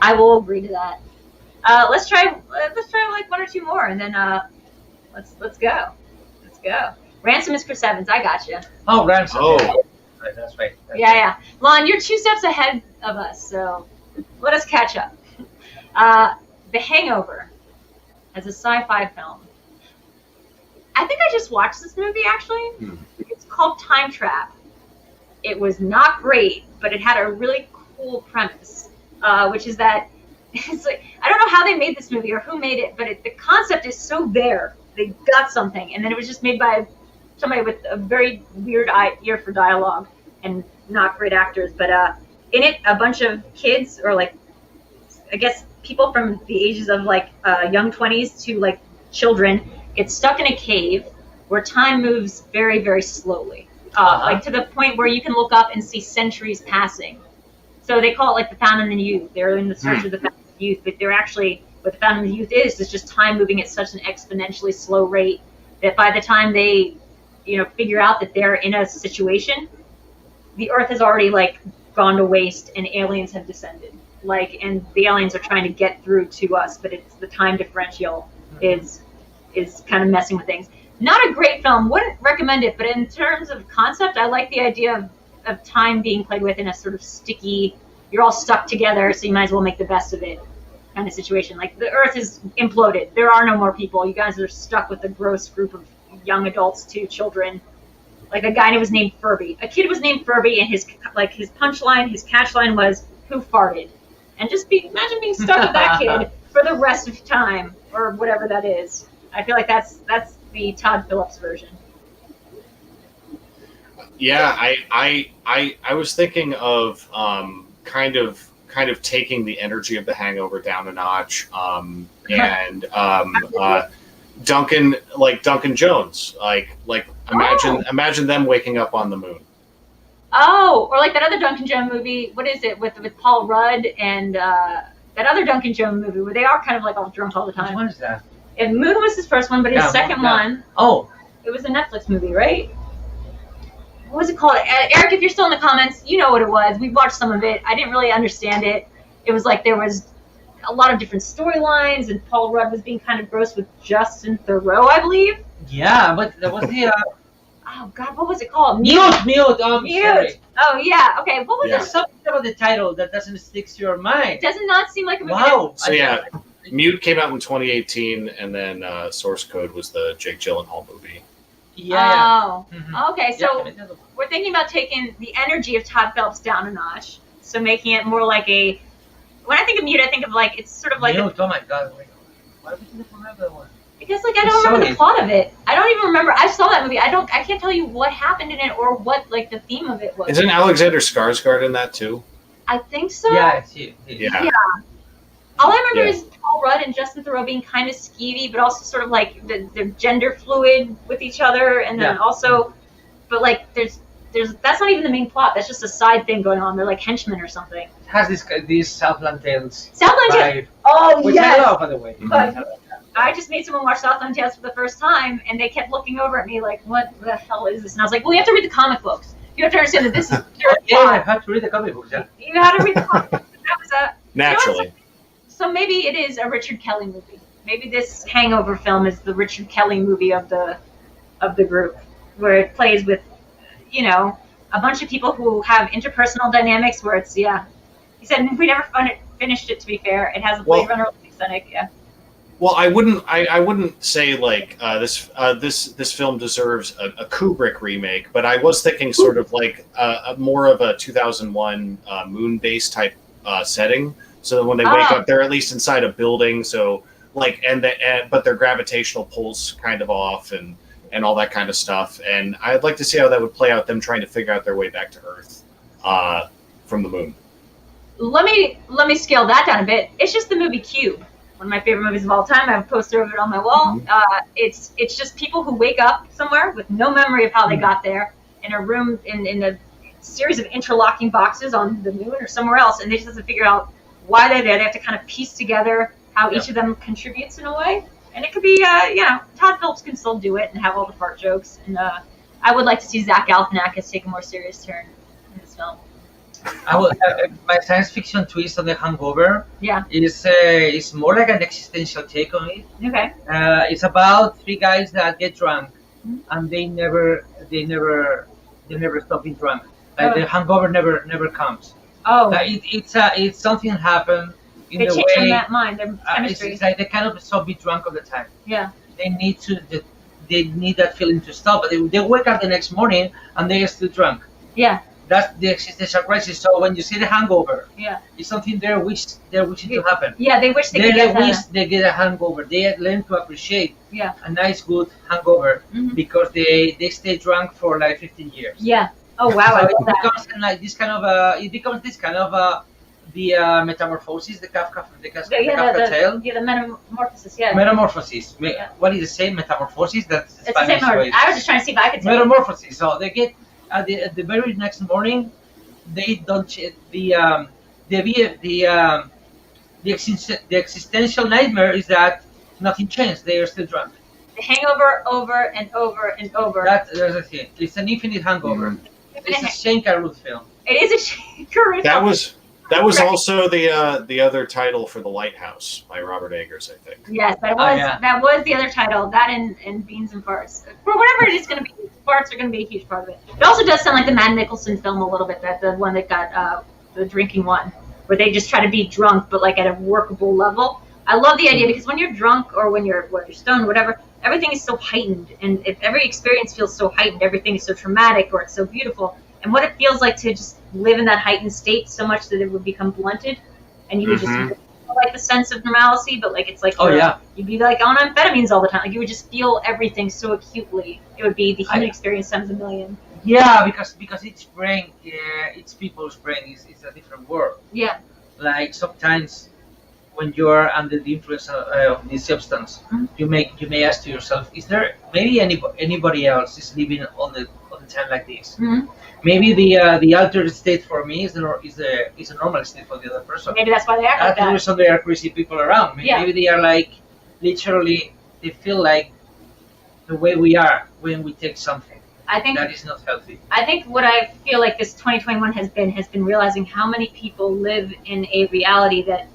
I will agree to that. Let's try like 1 or 2 more, and then let's go. Ransom is Chris Evans. I got you. Oh, Ransom. Oh. Right, that's right. Yeah. Lon, you're 2 steps ahead of us, so let us catch up. The Hangover as a sci-fi film. I think I just watched this movie, actually. It's called Time Trap. It was not great, but it had a really cool premise, which is that it's like, I don't know how they made this movie or who made it, but the concept is so there. They got something, and then it was just made by somebody with a very weird ear for dialogue and not great actors. But in it, a bunch of kids, or like, I guess people from the ages of like young 20s to like children, get stuck in a cave where time moves very, very slowly, like to the point where you can look up and see centuries passing. So they call it like the Fountain of Youth. They're in the search of the Fountain of Youth, but they're actually, what the Fountain of Youth is just time moving at such an exponentially slow rate that by the time they, figure out that they're in a situation, the Earth has already like gone to waste and aliens have descended. Like, and the aliens are trying to get through to us, but it's the time differential is kind of messing with things. Not a great film, wouldn't recommend it, but in terms of concept, I like the idea of time being played with in a sort of sticky, you're all stuck together, so you might as well make the best of it kind of situation. Like the Earth is imploded. There are no more people. You guys are stuck with a gross group of young adults to children. Like a guy who was named Furby. A kid was named Furby, and his punchline, his catchline was, "Who farted?" And imagine being stuck with that kid for the rest of time, or whatever that is. I feel like that's the Todd Phillips version. Yeah, I was thinking of kind of taking the energy of the Hangover down a notch, and Duncan Jones, imagine them waking up on the moon. Oh, or like that other Duncan Jones movie. What is it with Paul Rudd and that other Duncan Jones movie where they are kind of like all drunk all the time? Which one is that? And Moon was his first one, but his second one. Oh, it was a Netflix movie, right? What was it called? Eric, if you're still in the comments, you know what it was. We watched some of it. I didn't really understand it. It was like there was a lot of different storylines, and Paul Rudd was being kind of gross with Justin Theroux, I believe. Yeah, but there was the. Oh God, what was it called? Mute. Sorry. Oh yeah. Okay. What was There's it? something about the title that doesn't stick to your mind. Does it not seem like a movie? Wow. So yeah, Mute came out in 2018, and then Source Code was the Jake Gyllenhaal movie. Yeah. Oh. Okay. So we're thinking about taking the energy of Todd Phillips down a notch. So making it more like a. When I think of Mute, I think of like it's sort of like. Mute. Oh my God. Why would you remember that one? Because like I don't remember the plot of it. I don't even remember. I saw that movie. I can't tell you what happened in it or what like the theme of it was. Isn't Alexander Skarsgård in that too? I think so. Yeah, it's you. Yeah. All I remember is Paul Rudd and Justin Theroux being kind of skeevy, but also sort of like they're gender fluid with each other, and then also, but like there's that's not even the main plot. That's just a side thing going on. They're like henchmen or something. It has these Southland Tales. Southland Tales. Oh which yes. I love, by the way. But I just made someone watch Southland Tales for the first time, and they kept looking over at me like, "What the hell is this?" And I was like, "Well, you have to read the comic books. You have to understand that this is pure Yeah, plot. I have to read the comic books. Yeah. You have to read the comic books." That was Naturally. So maybe it is a Richard Kelly movie. Maybe this Hangover film is the Richard Kelly movie of the group, where it plays with, a bunch of people who have interpersonal dynamics. Where it's He said we never finished it. To be fair, it has a Blade Runner aesthetic. Yeah. Well, I wouldn't say like this film deserves a Kubrick remake, but I was thinking sort of like more of a 2001 moon-based type setting. So that when they wake up, they're at least inside a building. So like, but their gravitational pull's kind of off and all that kind of stuff. And I'd like to see how that would play out. Them trying to figure out their way back to Earth from the moon. Let me scale that down a bit. It's just the movie Cube, one of my favorite movies of all time. I have a poster of it on my wall. Mm-hmm. It's just people who wake up somewhere with no memory of how they got there, in a room in a series of interlocking boxes on the moon or somewhere else, and they just have to figure out why they're there. They have to kind of piece together how each of them contributes in a way. And it could be, Todd Phillips can still do it and have all the fart jokes. And I would like to see Zach Galifianakis take a more serious turn in this film. My science fiction twist on the Hangover is more like an existential take on it. Okay. It's about three guys that get drunk, and they never stop being drunk. Like the hangover never comes. Oh. It's something happened in they the change way. their mind, their chemistry. It's like they kind of stop being drunk all the time. Yeah. They need that feeling to stop, but they wake up the next morning and they are still drunk. Yeah. That's the existential crisis. So when you see the hangover, it's something they're wishing to happen. Yeah, they wish they could get a hangover. They learn to appreciate a nice, good hangover because they stay drunk for like 15 years. Yeah. Oh wow! So I love it that. becomes like this kind of the metamorphosis, the Kafka tale. Yeah, the metamorphosis. Yeah. Metamorphosis. What is the same metamorphosis? That's it's Spanish the same word. I was just trying to see if I could say metamorphosis. So they get at the very next morning, they don't the existential nightmare is that nothing changed. They are still drunk. The hangover over and over and over. That's the thing. It's an infinite hangover. Mm-hmm. It's a Shane Carruth film. It is a Shane Carruth film. That was also the other title for The Lighthouse by Robert Eggers, I think. Yes, that was the other title. That and Beans and Farts. For whatever it is going to be, farts are going to be a huge part of it. It also does sound like the Matt Nicholson film a little bit. That the one that got the drinking one. where they just try to be drunk, but like at a workable level. I love the idea because when you're drunk or when you're stoned, whatever, everything is so heightened, and if every experience feels so heightened, everything is so traumatic or it's so beautiful. And what it feels like to just live in that heightened state so much that it would become blunted, and you would just feel like the sense of normalcy, but like it's like you'd be like on amphetamines all the time. Like you would just feel everything so acutely. It would be the human experience times a million. Yeah, because each brain, each people's brain is a different world. Yeah. Like sometimes when you are under the influence of this substance, you may ask to yourself, is there maybe anybody else is living all the time like this? Maybe the altered state for me is a normal state for the other person. Maybe that's why they act like that. That's the reason there are crazy people around. Maybe they are like literally they feel like the way we are when we take something. I think that is not healthy. I think what I feel like this 2021 has been realizing how many people live in a reality that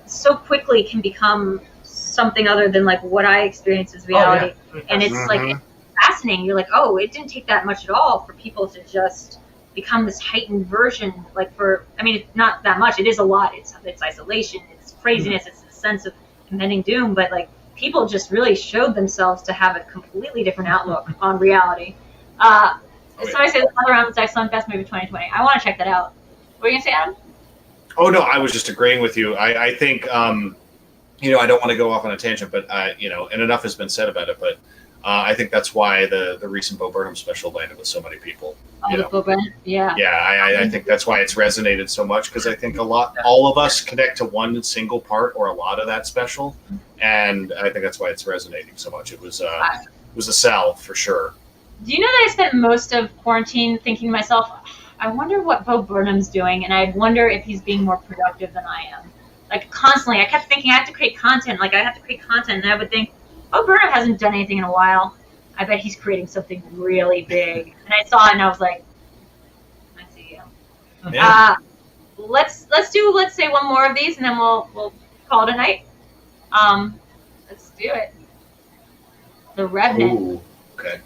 so quickly can become something other than like what I experience as reality. And it's like it's fascinating. You're like, oh, it didn't take that much at all for people to just become this heightened version. Like I mean, it's not that much. It is a lot. It's isolation. It's craziness. It's a sense of impending doom. But like people just really showed themselves to have a completely different outlook on reality. Somebody said Another Round was excellent. Best movie 2020. I want to check that out. What were you gonna say, Adam? Oh no, I was just agreeing with you. I think I don't want to go off on a tangent, but and enough has been said about it. But I think that's why the recent Bo Burnham special landed with so many people. Bo Burnham, yeah. Yeah, I think that's why it's resonated so much, because I think all of us connect to one single part or a lot of that special, and I think that's why it's resonating so much. It was a sell for sure. Do you know that I spent most of quarantine thinking to myself, I wonder what Bo Burnham's doing, and I wonder if he's being more productive than I am. Like, constantly. I kept thinking I have to create content. And I would think, Bo Burnham hasn't done anything in a while. I bet he's creating something really big. And I saw it, and I was like, I see you. Yeah. Let's say one more of these, and then we'll call it a night. Let's do it. The Revenant. Ooh, okay.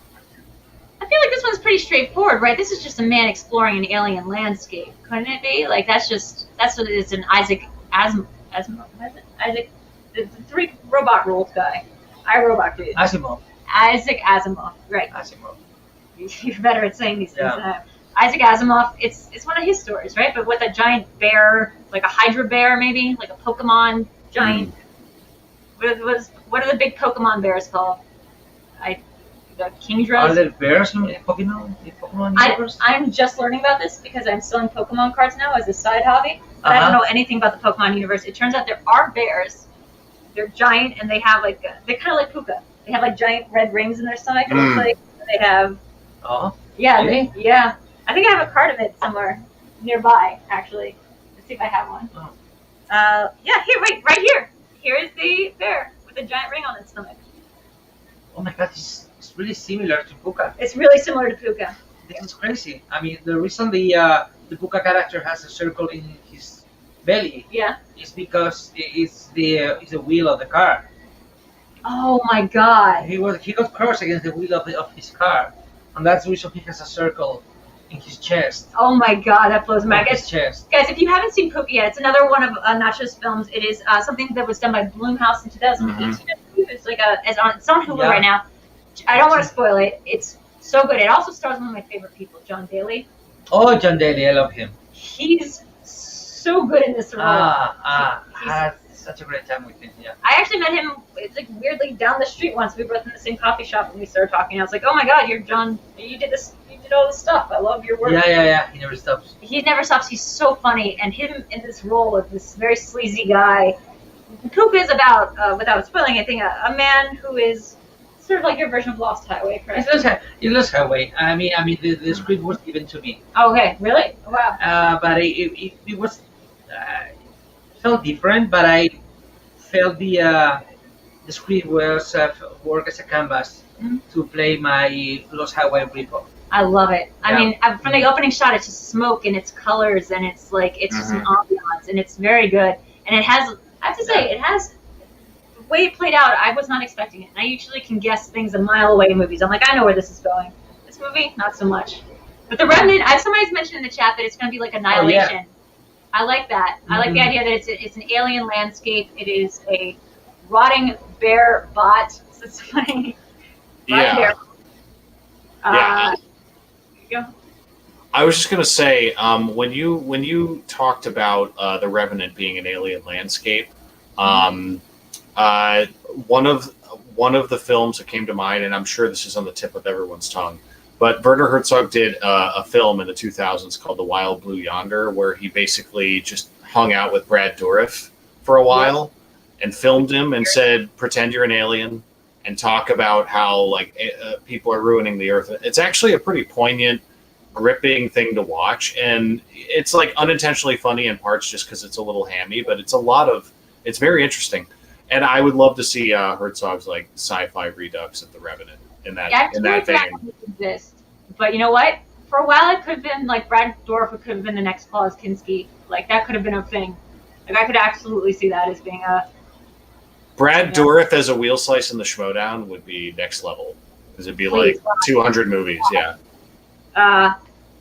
I feel like this one's pretty straightforward, right? This is just a man exploring an alien landscape, couldn't it be? Like that's what it is. An Isaac Asimov. Isaac, the three robot rules guy. iRobot dude. Asimov. Isaac Asimov, right? Asimov. You're better at saying these things than I am. Isaac Asimov. It's one of his stories, right? But with a giant bear, like a Hydra bear, maybe like a Pokemon giant. What are the big Pokemon bears called? The Kingdras. Are there bears in Pokemon universe? I'm just learning about this because I'm selling Pokemon cards now as a side hobby. But I don't know anything about the Pokemon universe. It turns out there are bears. They're giant and they have they're kind of like puka. They have like giant red rings in their stomach. It looks like they have. Oh. Yeah. Really? Yeah. I think I have a card of it somewhere nearby. Actually, let's see if I have one. Oh. Yeah. Here, wait, right here. Here is the bear with a giant ring on its stomach. Oh my God! It's really similar to Puka. It's really similar to Puka. This is crazy. I mean, the reason the Puka character has a circle in his belly is because it's the wheel of the car. Oh my God! He got crushed against the wheel of his car, and that's the reason he has a circle in his chest. Oh my God, that blows my mind. His chest. Guys, if you haven't seen Puka yet, it's another one of Nacho's films. It is something that was done by Blumhouse in 2018. It's like it's on Hulu right now. I don't want to spoil it. It's so good. It also stars one of my favorite people, John Daly. Oh, John Daly, I love him. He's so good in this role. I had such a great time with him. Yeah. I actually met him. It's like weirdly down the street once. We were both in the same coffee shop and we started talking. I was like, "Oh my God, you're John. You did this. You did all this stuff. I love your work." Yeah. He never stops. He never stops. He's so funny, and him in this role of this very sleazy guy. Puka is about, without spoiling anything, a man who is sort of like your version of Lost Highway, correct? It's Lost Highway. I mean, the script was given to me. Okay, really? Wow. But it was felt different. But I felt the script was work as a canvas to play my Lost Highway ripoff. I love it. I mean, from the opening shot, it's just smoke and it's colors and it's like just an ambiance and it's very good. And it has. I have to say, it has, the way it played out, I was not expecting it. And I usually can guess things a mile away in movies. I'm like, I know where this is going. This movie, not so much. But The Revenant, somebody's mentioned in the chat that it's going to be like Annihilation. I like that. I like the idea that it's an alien landscape. It is a rotting bear bot. It's funny. Yeah. Yeah. Go. I was just gonna say, when you talked about the Revenant being an alien landscape, one of the films that came to mind, and I'm sure this is on the tip of everyone's tongue, but Werner Herzog did a film in the 2000s called The Wild Blue Yonder, where he basically just hung out with Brad Dourif for a while and filmed him and said, "Pretend you're an alien," and talk about how like people are ruining the earth. It's actually a pretty poignant, gripping thing to watch, and it's like unintentionally funny in parts just because it's a little hammy, but it's very interesting. And I would love to see Herzog's like sci-fi redux of the Revenant in that vein. Exist. But you know what? For a while, it could have been like Brad Dourif could have been the next Klaus Kinski. Like that could have been a thing. Like I could absolutely see that as being a. Brad Dourif as a wheel slice in the Schmoedown would be next level because it'd be like 200 movies. Yeah.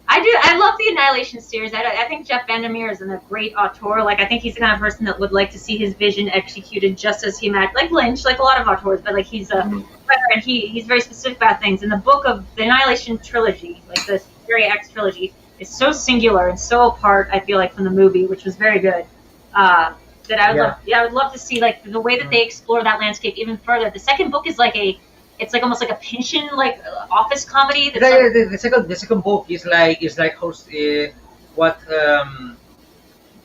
I love the Annihilation series. I think Jeff Vandermeer is a great auteur. Like I think he's the kind of person that would like to see his vision executed just as he imagined, like Lynch, like a lot of auteurs. But like he's a writer and he's very specific about things. And the book of the Annihilation trilogy, like the Fury X trilogy, is so singular and so apart. I feel like from the movie, which was very good. That I would love to see like the way that they explore that landscape even further. The second book is it's like almost like a pension, like office comedy. The second book is like host what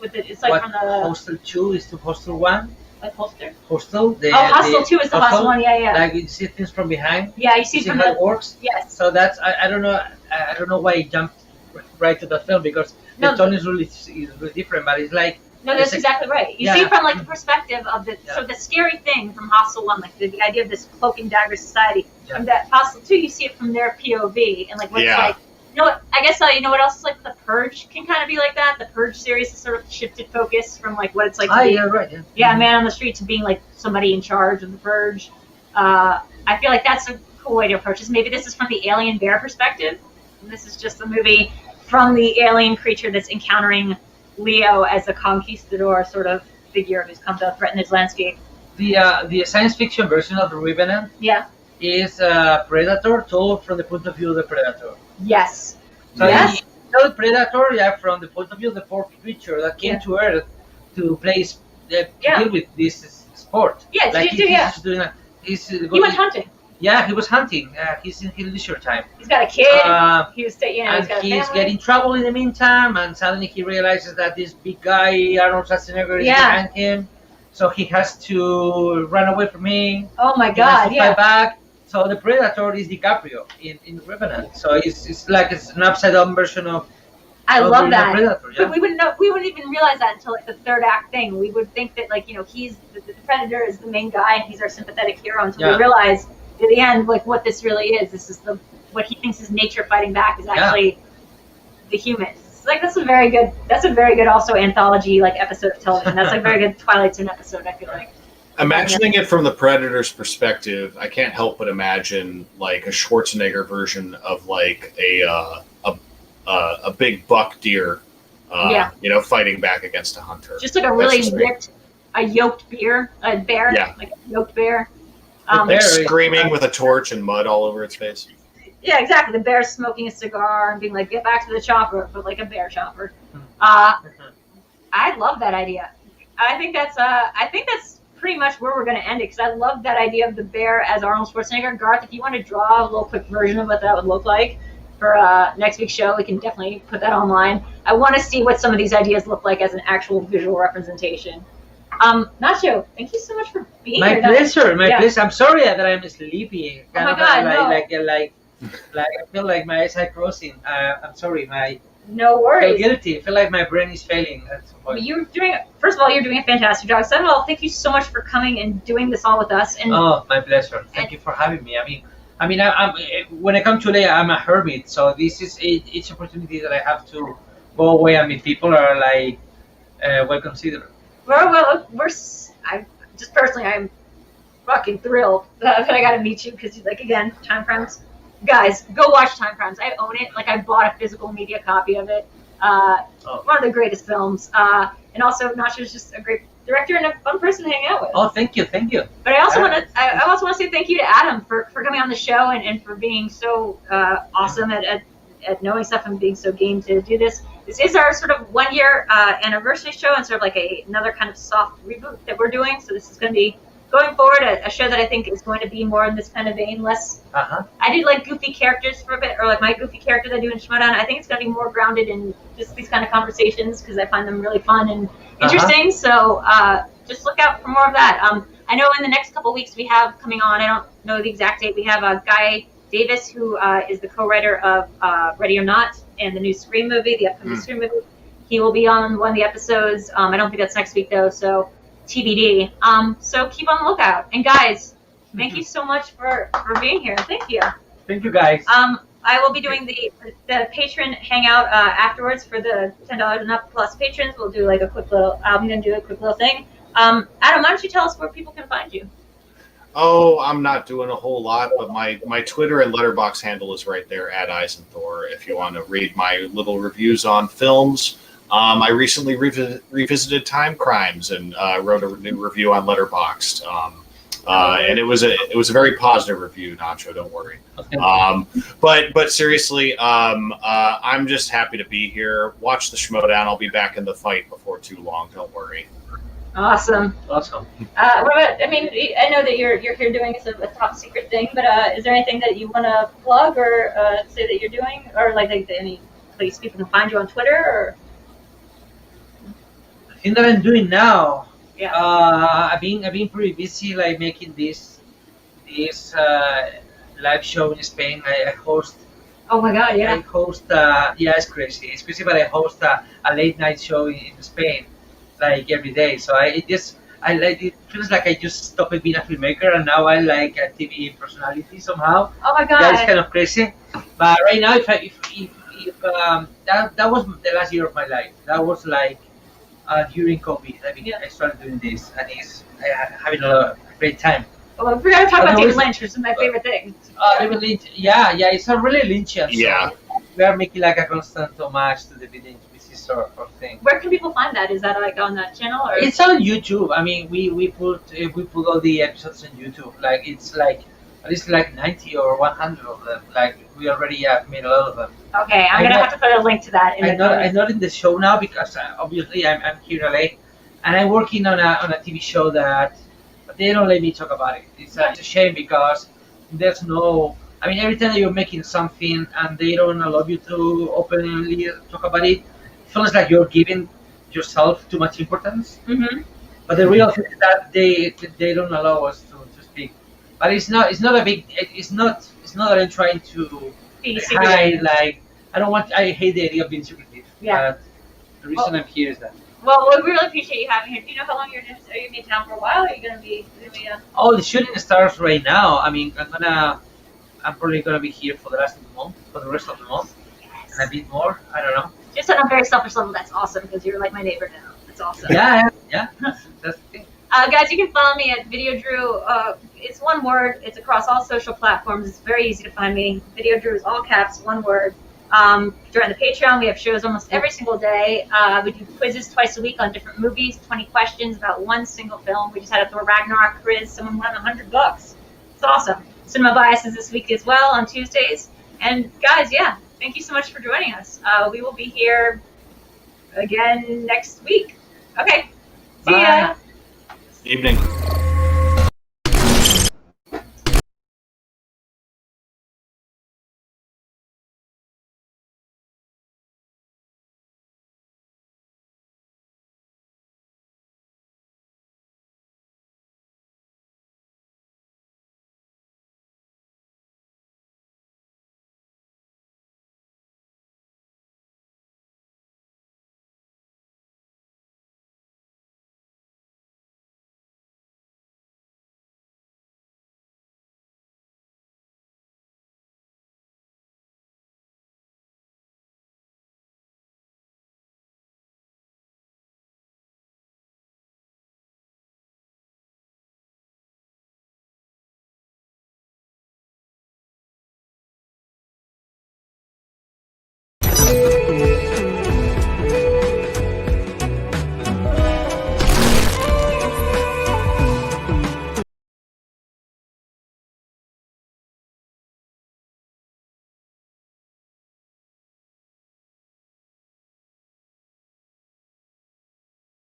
it's like what from the Hostel 2 is to Hostel 1. Like Holster. Hostel. Hostel 2 is the last one. Yeah. Like you see things from behind. Yeah, you see from how it works. Yes. So that's I don't know why I jumped right to that film because the tone is really different, but it's like. No, that's exactly right. You see from like the perspective of the sort of the scary thing from Hostel 1, like the idea of this cloak and dagger society. Yeah. From that Hostel 2, you see it from their POV and like what's like. You know what? I guess you know what else is like The Purge can kind of be like that. The Purge series has sort of shifted focus from like what it's like. To be, right. Yeah, man on the street to being like somebody in charge of the Purge. I feel like that's a cool way to approach this. Maybe this is from the alien bear perspective. And this is just a movie from the alien creature that's encountering Leo as a conquistador sort of figure who's come to threaten his landscape. The science fiction version of the Revenant is Predator told from the point of view of the Predator. Yes. So you tell Predator from the point of view of the poor creature that came to Earth to deal with this sport. Yeah, like he went hunting. Yeah, he was hunting. He's in his leisure time. He's got a kid. He's getting trouble in the meantime, and suddenly he realizes that this big guy, Arnold Schwarzenegger, is behind him. So he has to run away from him. Oh my God! He has to fight back. So the Predator is DiCaprio in Revenant. So it's like an upside down version of. I love that. Predator, But we wouldn't even realize that until like the third act thing. We would think that like he's the Predator is the main guy and he's our sympathetic hero until we realize. At the end, like what this really is. This is what he thinks is nature fighting back is actually the humans. It's like that's a very good also anthology like episode of television. That's like a very good Twilight Zone episode, I feel like. Imagining it from the Predator's perspective, I can't help but imagine like a Schwarzenegger version of like a big buck deer fighting back against a hunter. Just like a really ripped yoked bear. Like a yoked bear. Screaming with a torch and mud all over its face. Yeah, exactly. The bear's smoking a cigar and being like, "Get back to the chopper," but like a bear chopper. I love that idea. I think that's pretty much where we're going to end it because I love that idea of the bear as Arnold Schwarzenegger. Garth, if you want to draw a little quick version of what that would look like for next week's show, we can definitely put that online. I want to see what some of these ideas look like as an actual visual representation. Nacho, thank you so much for being here. My pleasure. I'm sorry that I'm sleepy. Oh my God, no. Like I feel like my eyes are crossing. I'm sorry. No worries. I feel guilty. I feel like my brain is failing at some point. First of all, you're doing a fantastic job. Second of all, thank you so much for coming and doing this all with us. And my pleasure. Thank you for having me. I mean, when I come to LA, I'm a hermit, so this is each opportunity that I have to go away and meet people are like well considered. Well, I'm fucking thrilled that I got to meet you because, like, again, Timecrimes. Guys, go watch Timecrimes. I own it. Like, I bought a physical media copy of it. One of the greatest films. And also, Nacho's just a great director and a fun person to hang out with. Oh, thank you. But I also want to say thank you to Adam for coming on the show and for being so awesome at knowing stuff and being so game to do this. This is our sort of 1 year anniversary show and sort of like another kind of soft reboot that we're doing. So this is going to be going forward a show that I think is going to be more in this kind of vein, less. I did like goofy characters for a bit, or like my goofy characters I do in Schmoedown. I think it's going to be more grounded in just these kind of conversations because I find them really fun and interesting. So just look out for more of that. I know in the next couple weeks we have coming on, I don't know the exact date, we have Guy Davis, who is the co-writer of Ready or Not and the new Scream movie, the upcoming Scream movie. He will be on one of the episodes. I don't think that's next week though, so TBD. So keep on the lookout. And guys, thank you so much for being here. Thank you. Thank you, guys. I will be doing the patron hangout afterwards for the $10 and up plus patrons. We'll do like a quick little. I'm gonna do a quick little thing. Adam, why don't you tell us where people can find you? Oh, I'm not doing a whole lot, but my Twitter and Letterboxd handle is right there at Eisenthor. If you want to read my little reviews on films, I recently revisited Timecrimes and wrote a new review on Letterboxd. And it was a very positive review, Nacho. Don't worry. Okay. But seriously, I'm just happy to be here. Watch the Schmoedown. I'll be back in the fight before too long. Don't worry. Awesome. What about? I mean, I know that you're here doing a top secret thing, but is there anything that you want to plug or say that you're doing, or like any place people can find you on Twitter? Or the thing that I'm doing now. Yeah. I've been pretty busy, like making this live show in Spain. I host. Oh my God! Yeah. I host. Yeah, it's crazy. It's crazy, but I host a late night show in Spain, like every day. So it feels like I just stopped being a filmmaker and now I like a TV personality somehow. Oh my God! That's kind of crazy. But right now, if that was the last year of my life. That was like. During COVID, I started doing this, and I'm having a great time. Well, we gotta talk about David Lynch, which is my favorite thing. David Lynch, yeah, it's a really Lynchian. Yeah. So we are making like a constant homage to the David Lynch sort of thing. Where can people find that? Is that like on that channel? Or? It's on YouTube. I mean, we put all the episodes on YouTube. Like it's like at least like 90 or 100 of them. Like we already have made a lot of them. Okay, I'm gonna have to put a link to that. I'm not in the show now because obviously I'm here in LA, and I'm working on a TV show that they don't let me talk about it. It's a shame because there's no. I mean, every time that you're making something and they don't allow you to openly talk about it, it feels like you're giving yourself too much importance. Mm-hmm. But the real thing is that they don't allow us to speak. But it's not a big. It's not that I'm trying to hide. Like I hate the idea of being secretive. Yeah. But the reason I'm here is that. Well, we really appreciate you having here. Do you know how long you're going to? Are you going to be in town for a while? Or are you going to be? Oh, the shooting starts right now. I mean, I'm probably gonna be here for the rest of the month, for the rest of the month, and a bit more. I don't know. Just on a very selfish level, that's awesome because you're like my neighbor now. That's awesome. Yeah. That's the thing. Guys, you can follow me at Videodrew. It's one word. It's across all social platforms. It's very easy to find me. Videodrew is all caps, one word. During the Patreon, we have shows almost every single day. We do quizzes twice a week on different movies, 20 questions about one single film. We just had a Thor Ragnarok quiz. Someone won $100. It's awesome. Cinema Biases this week as well on Tuesdays. And guys, yeah, thank you so much for joining us. We will be here again next week. Okay. See ya. Evening.